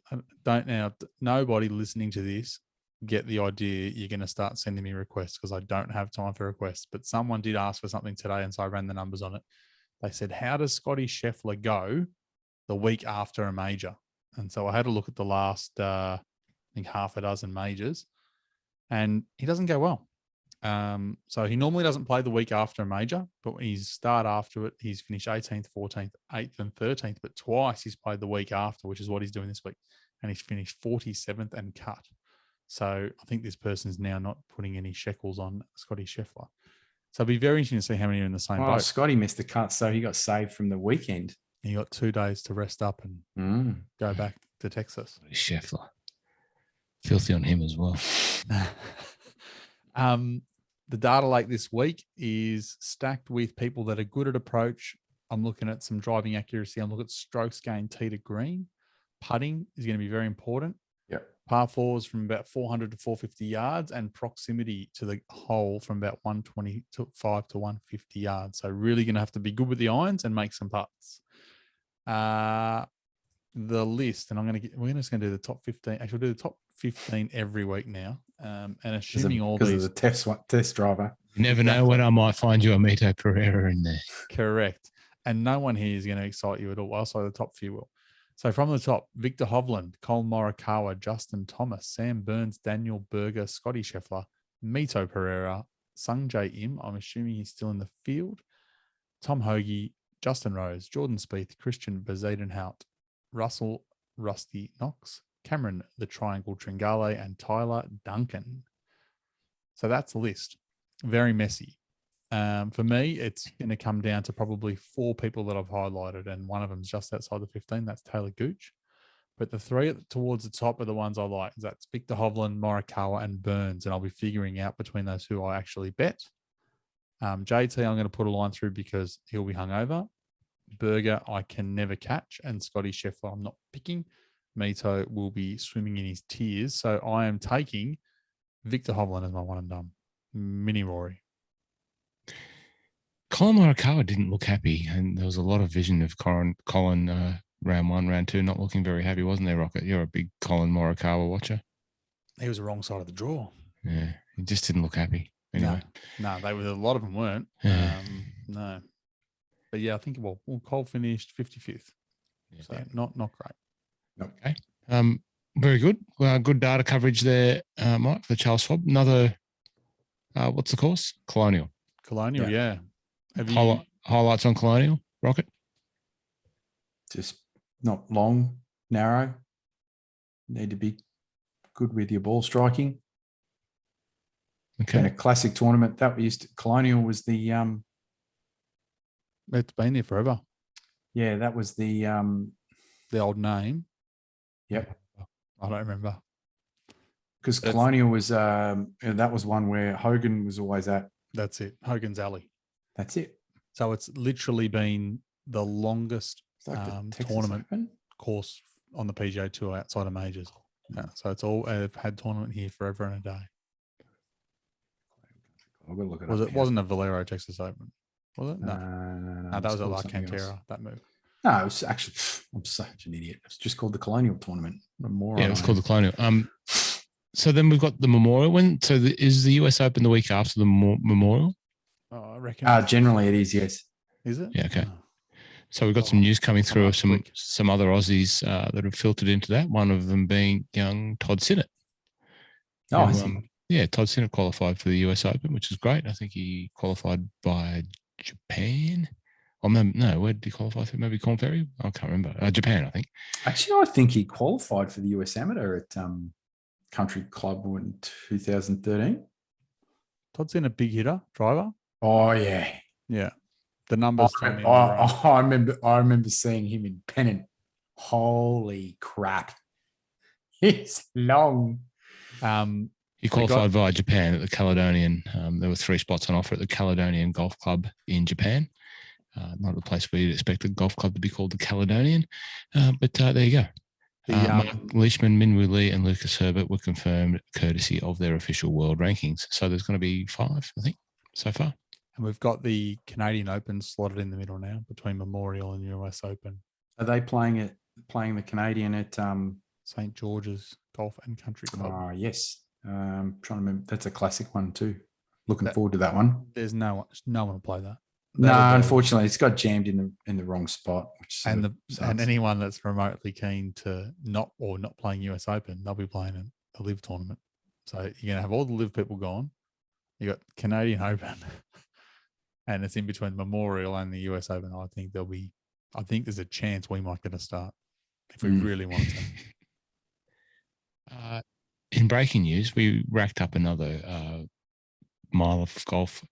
S3: Nobody listening to this get the idea you're going to start sending me requests, because I don't have time for requests. But someone did ask for something today, and so I ran the numbers on it. They said, how does Scotty Scheffler go the week after a major? And so I had a look at the last, I think, half a dozen majors, and he doesn't go well. So he normally doesn't play the week after a major, but when he's start after it, he's finished 18th, 14th, 8th, and 13th. But twice he's played the week after, which is what he's doing this week, and he's finished 47th and cut. So I think this person's now not putting any shekels on Scotty Scheffler. So it'll be very interesting to see how many are in the same boat.
S2: Scotty missed the cut, so he got saved from the weekend.
S3: He got 2 days to rest up and go back to Texas.
S1: Scheffler. Filthy on him as well.
S3: The data lake this week is stacked with people that are good at approach. I'm looking at some driving accuracy. I'm looking at strokes gained tee to green. Putting is going to be very important.
S2: Yep.
S3: Par 4s from about 400 to 450 yards, and proximity to the hole from about 125 to 150 yards. So really going to have to be good with the irons and make some putts. The list, and we're just going to do the top 15. Actually, we'll do the top 15 every week now. And assuming all these,
S2: because of the test driver.
S1: You never know when I might find you a Mito Pereira in there.
S3: Correct. And no one here is going to excite you at all. Also, the top few will. So from the top, Victor Hovland, Colin Morikawa, Justin Thomas, Sam Burns, Daniel Berger, Scotty Scheffler, Mito Pereira, Sung Jae Im, I'm assuming he's still in the field, Tom Hoagie, Justin Rose, Jordan Spieth, Christian Bezuidenhout, Russell Rusty Knox, Cameron the Triangle Tringale, and Tyler Duncan. So that's the list. Very messy. For me, it's going to come down to probably 4 people that I've highlighted, and one of them's just outside the 15. That's Taylor Gooch. But the 3 towards the top are the ones I like. That's Victor Hovland, Morikawa, and Burns, and I'll be figuring out between those who I actually bet. JT, I'm going to put a line through because he'll be hungover. Berger, I can never catch, and Scotty Scheffler, I'm not picking. Mito will be swimming in his tears. So I am taking Victor Hovland as my one and done. Mini Rory.
S1: Colin Morikawa didn't look happy, and there was a lot of vision of Colin round 1, round 2, not looking very happy, wasn't there, Rocket? You're a big Colin Morikawa watcher.
S3: He was the wrong side of the draw.
S1: Yeah, he just didn't look happy. Anyway.
S3: No, a lot of them weren't.
S1: Yeah.
S3: No. But yeah, I think, Cole finished 55th. Yeah. So not great.
S1: Okay. Very good. Good data coverage there, Mike, for Charles Schwab. Another, what's the course? Colonial.
S3: Yeah.
S1: Highlights on Colonial, Rocket?
S2: Just not long, narrow. Need to be good with your ball striking.
S1: Okay.
S2: And a classic tournament that Colonial was the
S3: it's been there forever.
S2: Yeah, that was the
S3: old name.
S2: Yep.
S3: I don't remember.
S2: Because Colonial was that was one where Hogan was always at.
S3: That's it. Hogan's Alley.
S2: That's it.
S3: So it's literally been the longest
S2: It's like the Texas
S3: tournament
S2: Open.
S3: course on the PGA Tour outside of majors. Yeah, so it's all had tournament here forever and a day.
S2: I'll go look it
S3: Was
S2: up
S3: it
S2: now.
S3: wasn't a Valero Texas Open? Was it? No,
S2: No,
S3: that
S2: it's
S3: was at
S2: called
S3: La
S2: something else.
S3: Cantera. That move.
S2: No, it was actually. I'm such an idiot. It's just called the Colonial Tournament. What a moron.
S1: Yeah, it was called the Colonial. So then we've got the Memorial one. So is the US Open the week after the Memorial?
S3: Oh, I reckon.
S2: Generally, it is. Yes.
S3: Is it?
S1: Yeah. Okay.
S3: Oh.
S1: So we've got some news coming through of
S3: last week.
S1: some other Aussies that have filtered into that. One of them being young Todd Sinnott.
S2: Oh,
S1: who,
S2: I see.
S1: Yeah, Todd Sinnott qualified for the US Open, which is great. I think he qualified by Japan. Or no, where did he qualify through? Maybe Corn Ferry? I can't remember. Japan, I think.
S2: Actually, I think he qualified for the US Amateur at Country Club in 2013.
S3: Todd's in a big hitter, driver.
S2: Oh yeah.
S3: Yeah. The numbers tell me.
S2: I remember seeing him in pennant. Holy crap. It's long.
S1: He qualified via Japan at the Caledonian. There were 3 spots on offer at the Caledonian Golf Club in Japan. Not the place where you'd expect a golf club to be called the Caledonian. But there you go. Mark Leishman, Minwoo Lee, and Lucas Herbert were confirmed courtesy of their official world rankings. So there's going to be 5, I think, so far.
S3: And we've got the Canadian Open slotted in the middle now between Memorial and US Open.
S2: Are they playing the Canadian at
S3: St. George's Golf and Country Club?
S2: Yes. Trying to remember. That's a classic one too. Looking forward to that one.
S3: There's no one to play that.
S2: No, unfortunately, it's got jammed in the wrong spot.
S3: And anyone that's remotely keen to not playing US Open, they'll be playing a live tournament. So you're gonna have all the live people gone. You got Canadian Open, and it's in between Memorial and the US Open. I think there's a chance we might get a start if we really wanted to.
S1: In breaking news, we racked up another Mile of Golf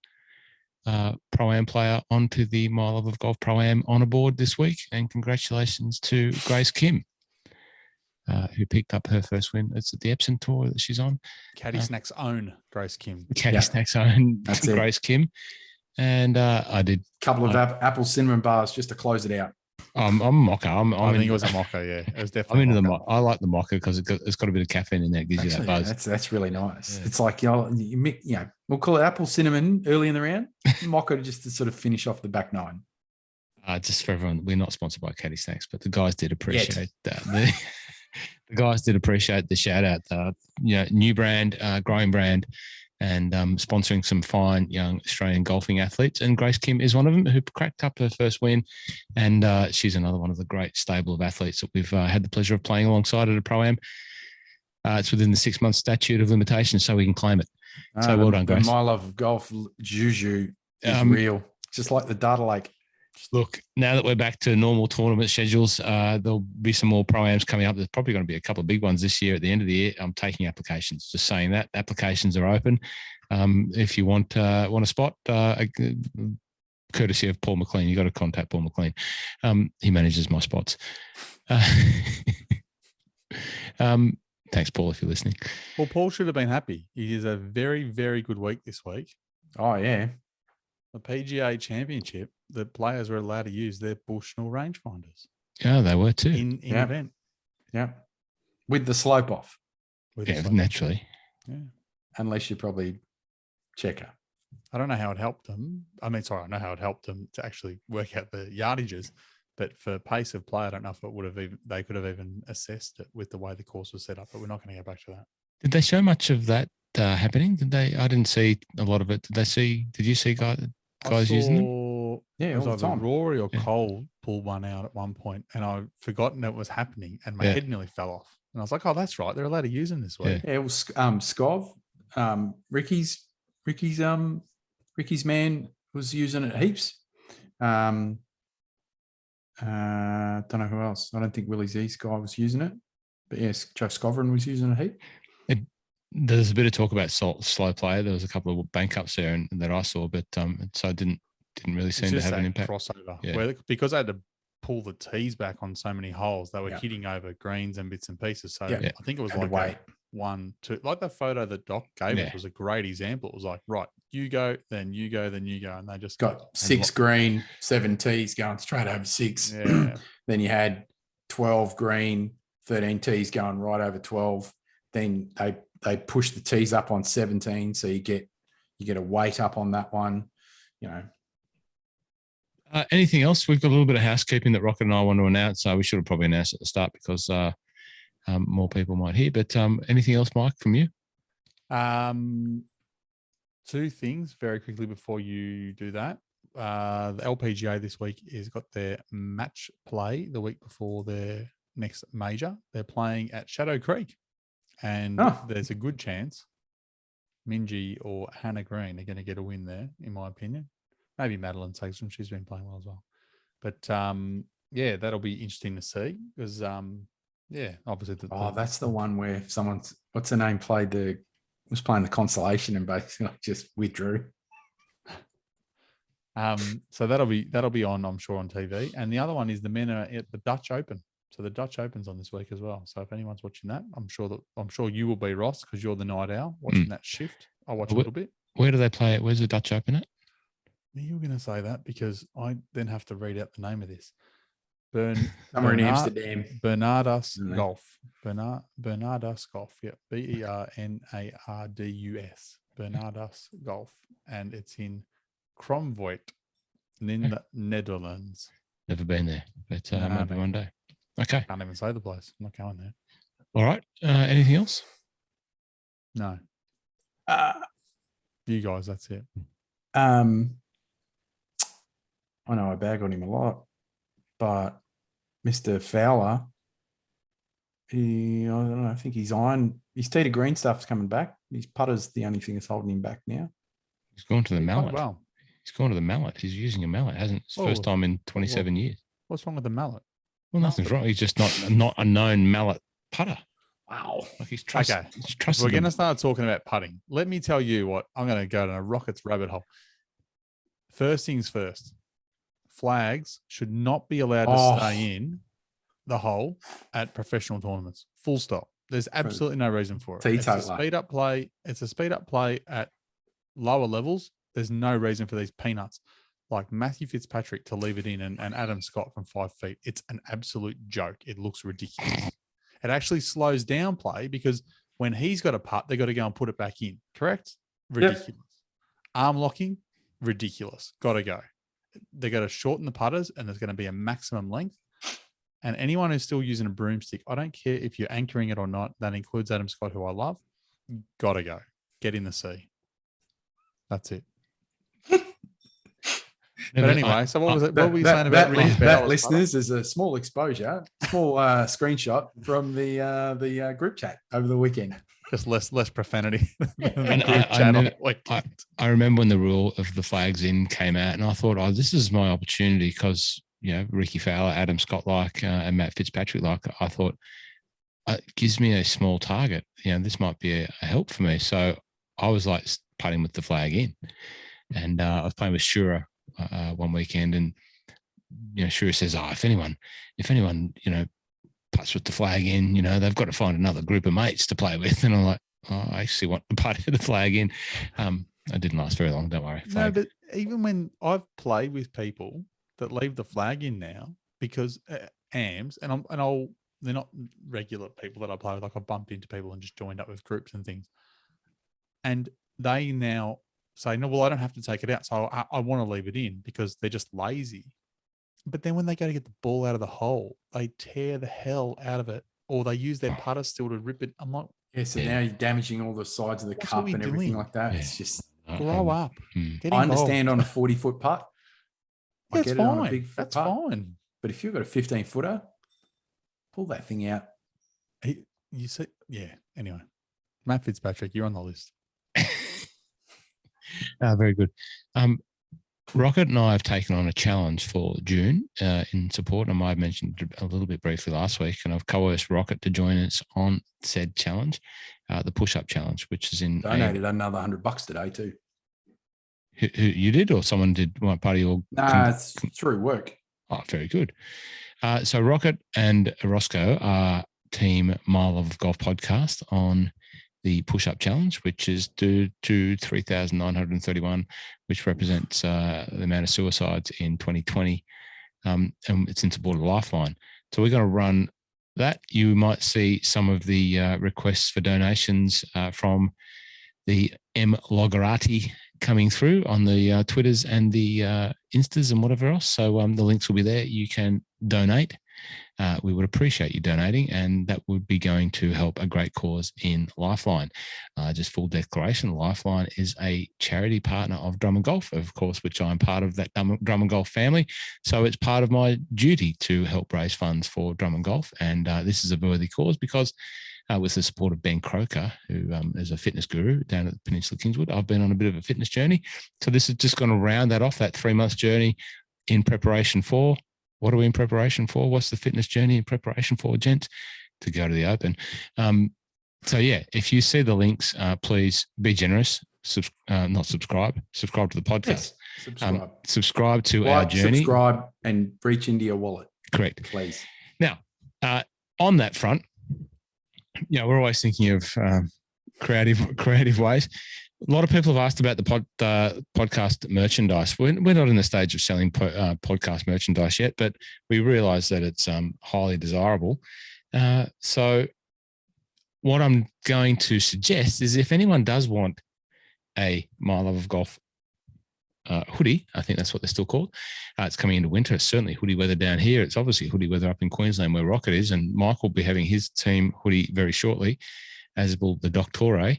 S1: Pro-Am player onto the Mile of Golf Pro-Am Honour Board this week, and congratulations to Grace Kim, who picked up her first win. It's at the Epsom Tour that she's on.
S3: Caddy Snack's own Grace Kim.
S1: Snack's own Grace Kim. And I did
S2: a couple of apple cinnamon bars just to close it out.
S1: I'm mocha.
S3: I think it was a mocha. Yeah, it was definitely.
S1: I'm into the mocha. I like the mocha because it's got a bit of caffeine in there. It gives you that buzz.
S2: That's really nice. Yeah. It's like we'll call it apple cinnamon early in the round, mocha just to sort of finish off the back 9.
S1: Just for everyone, we're not sponsored by Caddy Snacks, but the guys did appreciate that. The guys did appreciate the shout out. New brand, growing brand, and sponsoring some fine young Australian golfing athletes. And Grace Kim is one of them who cracked up her first win. And she's another one of the great stable of athletes that we've had the pleasure of playing alongside at a Pro-Am. It's within the 6-month statute of limitations, so we can claim it. So well done, Grace.
S2: My love of golf, juju is real. Just like the data lake.
S1: Look, now that we're back to normal tournament schedules, there'll be some more Pro-Ams coming up. There's probably going to be a couple of big ones this year at the end of the year. I'm taking applications, just saying that. Applications are open. If you want a spot, courtesy of Paul McLean, you got to contact Paul McLean. He manages my spots. Thanks, Paul, if you're listening.
S3: Well, Paul should have been happy. He is a very, very good week this week.
S2: Oh, yeah.
S3: The PGA Championship, the players were allowed to use their Bushnell rangefinders.
S1: Yeah, they were too.
S3: In event.
S2: Yeah. With the slope off.
S1: Naturally.
S3: Yeah.
S2: Unless you probably checker.
S3: I don't know how it helped them. I know how it helped them to actually work out the yardages, but for pace of play, I don't know if they could have even assessed it with the way the course was set up, but we're not going to go back to that.
S1: Did they show much of that happening? I didn't see a lot of it. Did you see guys using them?
S3: Yeah, it was either Rory or Cole pulled one out at one point, and I've forgotten it was happening, and my head nearly fell off. And I was like, "Oh, that's right. They're allowed to use them this week."
S2: Yeah, it was Scov, Ricky's man was using it heaps. Don't know who else. I don't think Willie Z's guy was using it, but yes, Joe Scovern was using it heap.
S1: There's a bit of talk about slow play. There was a couple of bank ups there that I saw, but so it didn't really seem to have an impact.
S3: Crossover, because I had to pull the tees back on so many holes, they were hitting over greens and bits and pieces. So I think it was like 1, 2. Like the photo that Doc gave us was a great example. It was like, right, you go, then you go, then you go. And they just
S2: got 6 green, 7 tees going straight over 6.
S3: Yeah.
S2: Then you had 12 green, 13 tees going right over 12. Then they push the tees up on 17. So you get a weight up on that one, you know.
S1: Anything else? We've got a little bit of housekeeping that Rocket and I want to announce. We should have probably announced at the start because more people might hear. But anything else, Mike, from you?
S3: 2 things very quickly before you do that. The LPGA this week has got their match play the week before their next major. They're playing at Shadow Creek, and there's a good chance Minjee or Hannah Green are going to get a win there, in my opinion. Maybe Madeline Sagstrom, she's been playing well as well. But yeah, that'll be interesting to see because obviously.
S2: That's the one where someone's, what's her name, was playing the consolation and basically just withdrew.
S3: So that'll be on, I'm sure, on TV. And the other one is the men are at the Dutch Open. So the Dutch Open's on this week as well. So if anyone's watching that, I'm sure you will be, Ross, because you're the night owl watching that shift. I'll watch a little bit.
S1: Where do they play it? Where's the Dutch Open at?
S3: You're going to say that because I then have to read out the name of this.
S2: Somewhere in Amsterdam.
S3: Bernardus Golf. Bernardus Golf. Yeah. Bernardus. Bernardus Golf. And it's in Kromvoort in the Netherlands.
S1: Never been there, but maybe one day. Okay.
S3: Can't even say the place. I'm not going there.
S1: All right. Anything else?
S3: No. You guys, that's it.
S2: I know I bag on him a lot, but Mr. Fowler, I don't know, I think his tee to green stuff's coming back. His putter's the only thing that's holding him back now.
S1: He's gone to the mallet.
S3: Well.
S1: He's gone to the mallet. He's using a mallet. It's first time in 27 years.
S3: What's wrong with the mallet?
S1: Well, nothing's wrong. He's just not a known mallet putter.
S2: Wow.
S1: Like he's trusted.
S3: Okay.
S1: He's trusted.
S3: We're going to start talking about putting. Let me tell you what, I'm going to go down a Rockets rabbit hole. First things first. Flags should not be allowed to stay in the hole at professional tournaments. Full stop. There's absolutely no reason for it. It's a speed up play. It's a speed up play at lower levels. There's no reason for these peanuts like Matthew Fitzpatrick to leave it in and Adam Scott from 5 feet. It's an absolute joke. It looks ridiculous. It actually slows down play because when he's got a putt, they got to go and put it back in. Correct? Ridiculous. Yep. Arm locking, ridiculous. Got to go. They got to shorten the putters and there's going to be a maximum length. And anyone who's still using a broomstick, I don't care if you're anchoring it or not. That includes Adam Scott, who I love. Got to go. Get in the sea. That's it. But anyway, so what were we saying about
S2: that listeners? There's a small exposure, screenshot from the group chat over the weekend.
S3: Just less profanity.
S1: I remember when the rule of the flags in came out, and I thought, this is my opportunity because Ricky Fowler, Adam Scott and Matt Fitzpatrick I thought it gives me a small target. This might be a help for me. So I was like putting with the flag in, and I was playing with Shura one weekend, and Shura says, if anyone putts with the flag in, they've got to find another group of mates to play with. And I'm like, I actually want to putt the flag in. I didn't last very long, don't worry.
S3: No, but even when I've played with people that leave the flag in now because AMs, and they're not regular people that I play with. Like I bumped into people and just joined up with groups and things, and they now say, no, well, I don't have to take it out, so I want to leave it in because they're just lazy. But then when they go to get the ball out of the hole, they tear the hell out of it, or they use their putter still to rip it. I'm like,
S2: so now you're damaging all the sides of the cup and everything like that. Yeah. It's just
S3: grow up.
S2: I understand on a 40-foot putt.
S3: That's fine. That's fine.
S2: But if you've got a 15-footer, pull that thing out.
S3: You see, yeah. Anyway, Matt Fitzpatrick, you're on the list.
S1: Very good. Rocket and I have taken on a challenge for June in support. And I might have mentioned a little bit briefly last week, and I've coerced Rocket to join us on said challenge, the push-up challenge, which is in
S2: donated another $100 today too.
S1: Who you did, or someone did? What part of your?
S2: It's through work.
S1: Oh, very good. So Rocket and Roscoe are team Mile of Golf podcast on the push-up challenge, which is due to 3,931, which represents the amount of suicides in 2020. And it's in support of Lifeline. So we're going to run that. You might see some of the requests for donations from the M. Logarati coming through on the Twitters and the Instas and whatever else. So the links will be there. You can donate. We would appreciate you donating, and that would be going to help a great cause in Lifeline. Just full declaration, Lifeline is a charity partner of Drummond Golf, of course, which I'm part of that Drummond Golf family. So it's part of my duty to help raise funds for Drummond Golf. And this is a worthy cause because with the support of Ben Croker, who is a fitness guru down at the Peninsula Kingswood, I've been on a bit of a fitness journey. So this is just going to round that off, that 3-month journey in preparation for. What are we in preparation for? What's the fitness journey in preparation for, gents? To go to the Open. So, yeah, if you see the links, please be generous. Not subscribe. Subscribe to the podcast.
S2: Yes,
S1: subscribe to our journey.
S2: Subscribe and reach into your wallet.
S1: Correct.
S2: Please.
S1: Now, on that front, we're always thinking of creative ways. A lot of people have asked about the podcast merchandise. We're not in the stage of selling podcast merchandise yet, but we realise that it's highly desirable. So what I'm going to suggest is if anyone does want a My Love of Golf hoodie, I think that's what they're still called. It's coming into winter. It's certainly hoodie weather down here. It's obviously hoodie weather up in Queensland where Rocket is, and Mike will be having his team hoodie very shortly, as will the Doctore.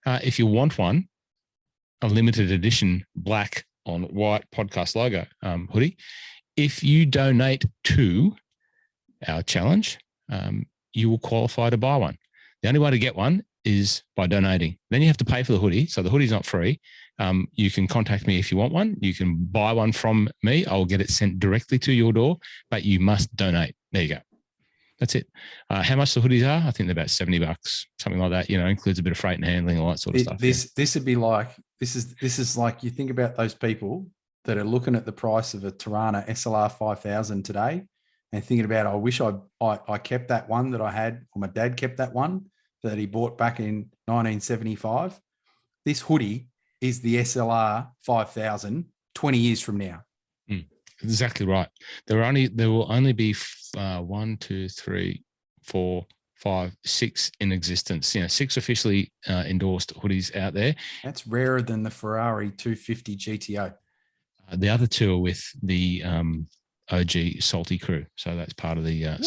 S1: If you want one, a limited edition black on white podcast logo hoodie, if you donate to our challenge, you will qualify to buy one. The only way to get one is by donating. Then you have to pay for the hoodie. So the hoodie's not free. You can contact me if you want one. You can buy one from me. I'll get it sent directly to your door, but you must donate. There you go. That's it. How much the hoodies are? I think they're about $70, something like that. Includes a bit of freight and handling, all that sort of stuff.
S2: This would be like this is like you think about those people that are looking at the price of a Tirana SLR 5000 today and thinking about, I wish I kept that one that I had, or my dad kept that one that he bought back in 1975. This hoodie is the SLR 5000 20 years from now.
S1: Exactly right. There will only be 1, 2, 3, 4, 5, 6 in existence. 6 officially endorsed hoodies out there.
S2: That's rarer than the Ferrari 250 GTO.
S1: The other 2 are with the OG Salty crew. So that's part of the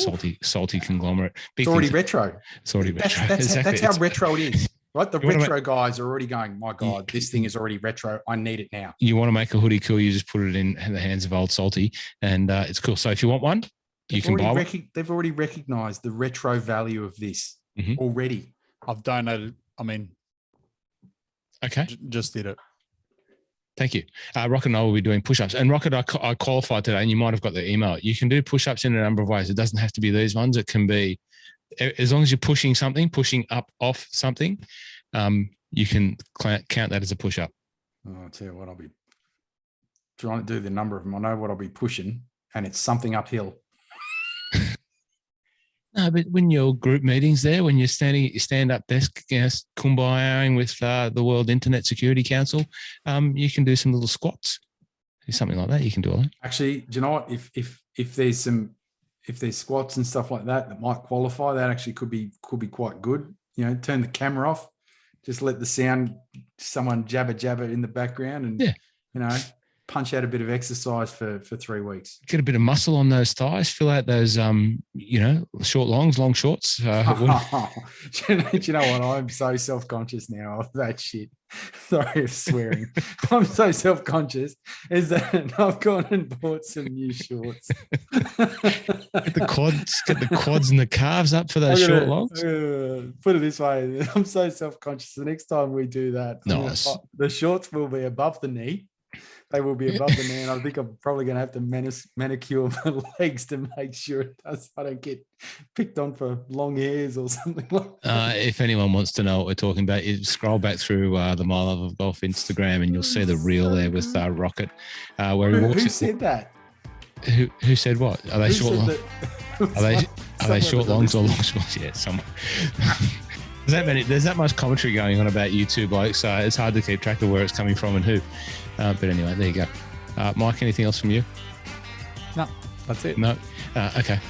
S1: salty conglomerate.
S2: It's already retro.
S1: It's already retro.
S2: That's how retro it is. Right, the retro guys are already going, my God, this thing is already retro. I need it now.
S1: You want to make a hoodie cool, you just put it in the hands of old Salty, and it's cool. So if you want one, you can buy one.
S2: They've already recognised the retro value of this already.
S3: I've donated.
S1: Okay.
S3: Just did it.
S1: Thank you. Rocket and I will be doing push-ups. And Rocket, I qualified today, and you might have got the email. You can do push-ups in a number of ways. It doesn't have to be these ones. It can be, as long as you're pushing up off something, you can count that as a push-up.
S2: I'll tell you what, I'll be trying to do the number of them. I know what I'll be pushing, and it's something uphill.
S1: No, but when your group meetings there, when you're stand-up desk, kumbayaing with the World Internet Security Council, you can do some little squats. Something like that you can do.
S2: Actually, do you know what? If there's squats and stuff like that might qualify, that actually could be quite good. Turn the camera off, just let the sound, someone jabber in the background, and punch out a bit of exercise for 3 weeks.
S1: Get a bit of muscle on those thighs, fill out those short longs, long shorts.
S2: Do you know what? I'm so self-conscious now of that shit. Sorry for swearing. I'm so self-conscious is that I've gone and bought some new shorts.
S1: Get the quads and the calves up for those short longs.
S2: Put it this way, I'm so self-conscious. The next time we do that, the shorts will be above the knee. They will be above the knee, and I think I'm probably going to have to manicure my legs to make sure I don't get picked on for long hairs or something like that.
S1: If anyone wants to know what we're talking about, you scroll back through the My Love of Golf Instagram, and you'll see the reel there with Rocket, where he walks.
S2: Who said that?
S1: Who said what? Are they short longs? Are they short longs or long shorts? Yeah, someone. There's that much commentary going on about you two blokes, so it's hard to keep track of where it's coming from and who. But anyway, there you go. Mike, anything else from you?
S3: No, that's it.
S1: No? Okay.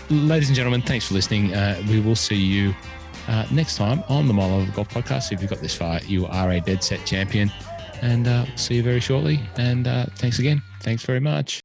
S1: Ladies and gentlemen, thanks for listening. We will see you next time on the Mile Over Golf Podcast. If you've got this far, you are a dead set champion. And we'll see you very shortly. And thanks again. Thanks very much.